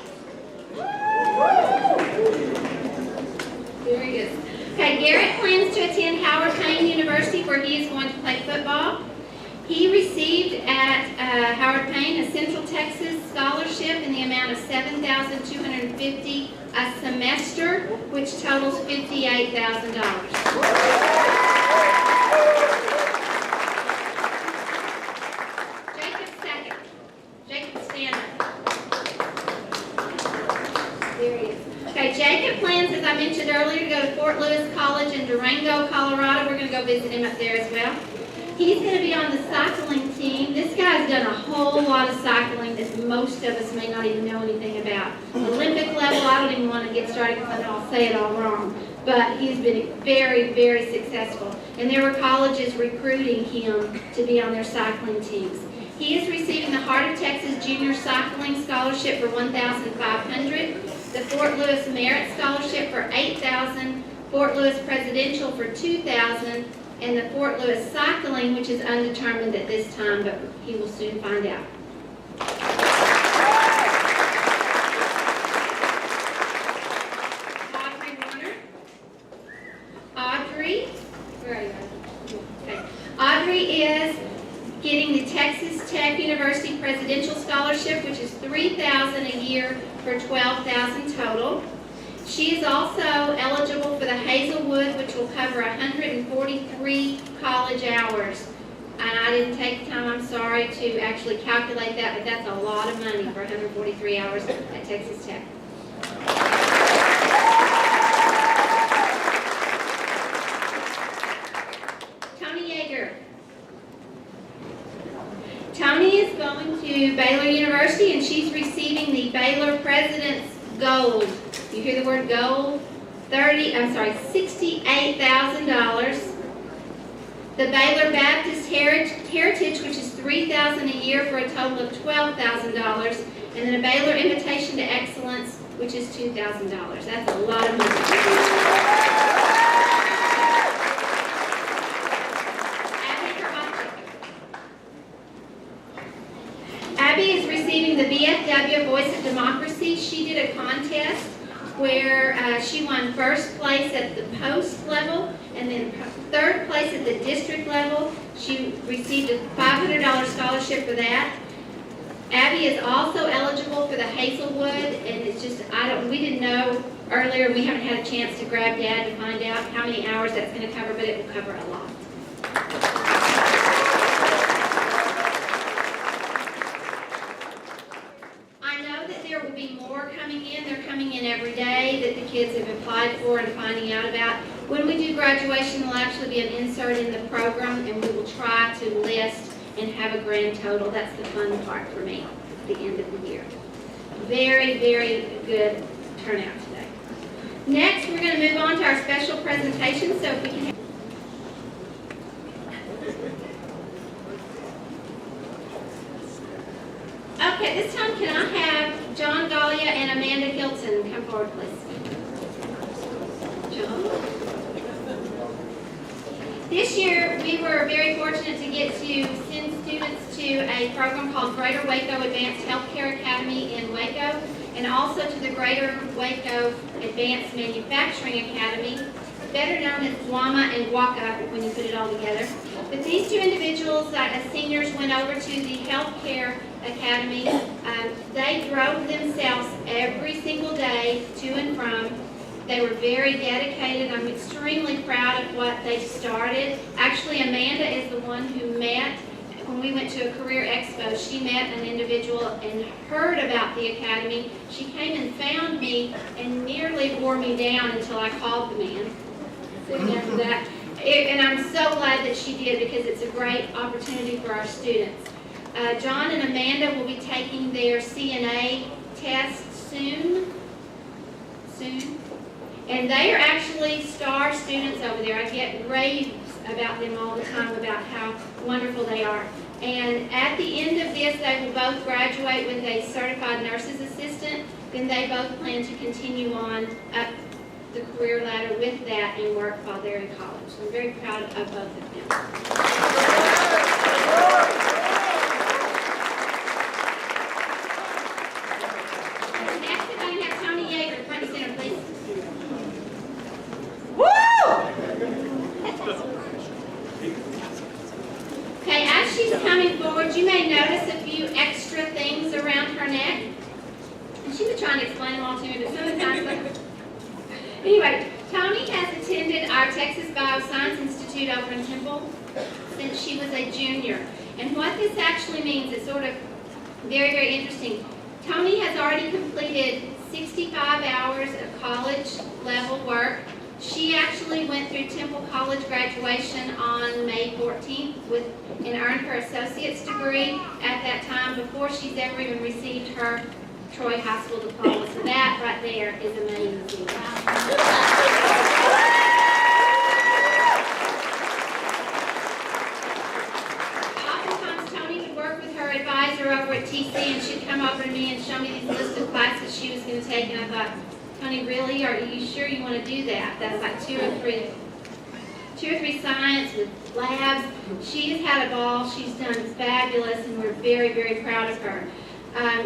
There he is. Okay, Garrett plans to attend Howard Payne University where he is going to play football. He received at Howard Payne a Central Texas scholarship in the amount of $7,250 a semester, which totals $58,000. Jacob second. Jacob, stand up. There he is. Okay, Jacob plans, as I mentioned earlier, to go to Fort Lewis College in Durango, Colorado. We're going to go visit him up there as well. He's going to be on the cycling team. This guy's done a whole lot of cycling that most of us may not even know anything about. Olympic level, I don't even want to get started because I know I'll say it all wrong. But he's been very, very successful. And there were colleges recruiting him to be on their cycling teams. He is receiving the Heart of Texas Junior Cycling Scholarship for $1,500, the Fort Lewis Merit Scholarship for $8,000, Fort Lewis Presidential for $2,000, and the Fort Lewis Cycling, which is undetermined at this time, but he will soon find out. Audrey Warner. Audrey, where are you? Okay. Audrey is getting the Texas Tech University Presidential Scholarship, which is $3,000 a year for $12,000 total. She is also eligible for the Hazelwood, which will cover 143 college hours. And I didn't take the time, I'm sorry, to actually calculate that, but that's a lot of money for 143 hours at Texas Tech. Tony Yeager. Tony is going to Baylor University, and she's receiving the Baylor President's Gold. You hear the word gold? $68,000. The Baylor Baptist Heritage, which is $3,000 a year for a total of $12,000. And then a Baylor Invitation to Excellence, which is $2,000. That's a lot of money. Abby is receiving the VFW Voice of Democracy. She did a contest where she won first place at the post level and then third place at the district level. She received a $500 scholarship for that. Abby is also eligible for the Hazelwood, and it's just, we didn't know earlier, we haven't had a chance to grab Dad to find out how many hours that's going to cover, but it will cover a lot. I know that there will be more coming in. They're coming in every day that the kids have applied for and finding out about. When we do graduation, there'll actually be an insert in the program, and we will try to list and have a grand total. That's the fun part for me at the end of the year. Very, very good turnout today. Next, we're going to move on to our special presentation. So if we can. Okay, this time can I have John Gallia and Amanda Hilton come forward, please? John? This year, we were very fortunate to get to send students to a program called Greater Waco Advanced Healthcare Academy in Waco, and also to the Greater Waco Advanced Manufacturing Academy, better known as WAMA and WACA when you put it all together. But these two individuals, as seniors, went over to the Healthcare Academy. They drove themselves every single day to and from. They were very dedicated. I'm extremely proud of what they started. Actually, Amanda is the one who met, when we went to a career expo, she met an individual and heard about the academy. She came and found me and nearly wore me down until I called the man. Soon after that. And I'm so glad that she did, because it's a great opportunity for our students. John and Amanda will be taking their CNA test soon. And they are actually star students over there. I get raves about them all the time about how wonderful they are. And at the end of this, they will both graduate with a certified nurse's assistant. Then they both plan to continue on up the career ladder with that and work while they're in college. So I'm very proud of both of them. Next, we're going to have Tony Yeager, front and center, please. Okay, as she's coming forward, you may notice a few extra things around her neck. And she was trying to explain them all to me, but sometimes. Anyway, Tony has attended our Texas Bioscience Institute over in Temple since she was a junior. And what this actually means is sort of very, very interesting. Tony has already completed 65 hours of college level work. She actually went through Temple College graduation on May 14th and earned her associate's degree at that time before she's ever even received her Troy High School diploma. So that right there is amazing. Oftentimes Tony would work with her advisor over at TC and she'd come over to me and show me these list of classes she was going to take, and I thought, Tony, really? Are you sure you want to do that? That's like two or three science with labs. She has had a ball. She's done fabulous, and we're very, very proud of her.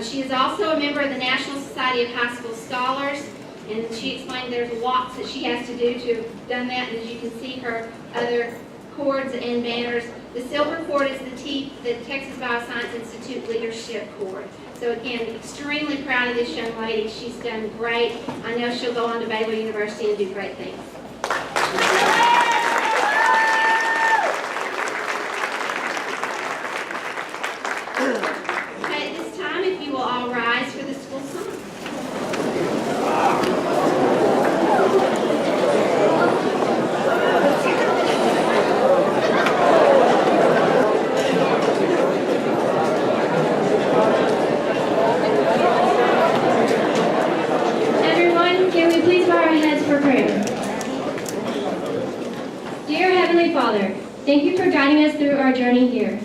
She is also a member of the National Society of High School Scholars, and she explained there's lots that she has to do to have done that, and as you can see her other cords and banners. The silver cord is the Texas Bioscience Institute Leadership Cord. So again, extremely proud of this young lady. She's done great. I know she'll go on to Baylor University and do great things. Okay, at this time, if you will all rise for the school song. Father, thank you for guiding us through our journey here.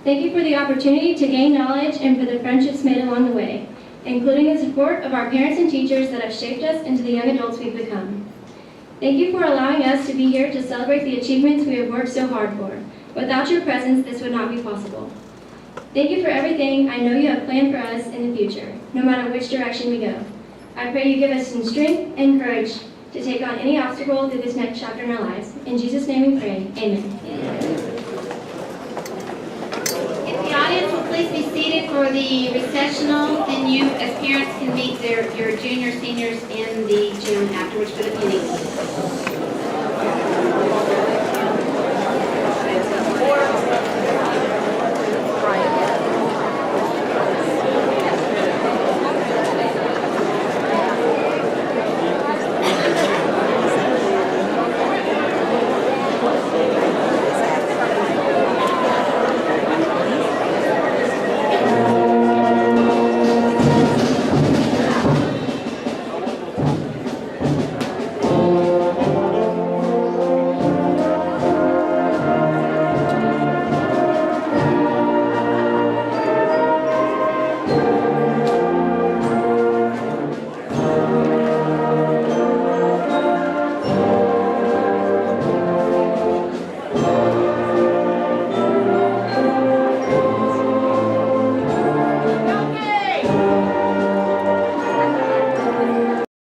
Thank you for the opportunity to gain knowledge and for the friendships made along the way, including the support of our parents and teachers that have shaped us into the young adults we've become. Thank you for allowing us to be here to celebrate the achievements we have worked so hard for. Without your presence, this would not be possible. Thank you for everything I know you have planned for us in the future, no matter which direction we go. I pray you give us some strength and courage to take on any obstacle through this next chapter in our lives. In Jesus' name we pray, amen. If the audience will please be seated for the recessional, then you as parents can meet your junior seniors in the gym afterwards for the pennies.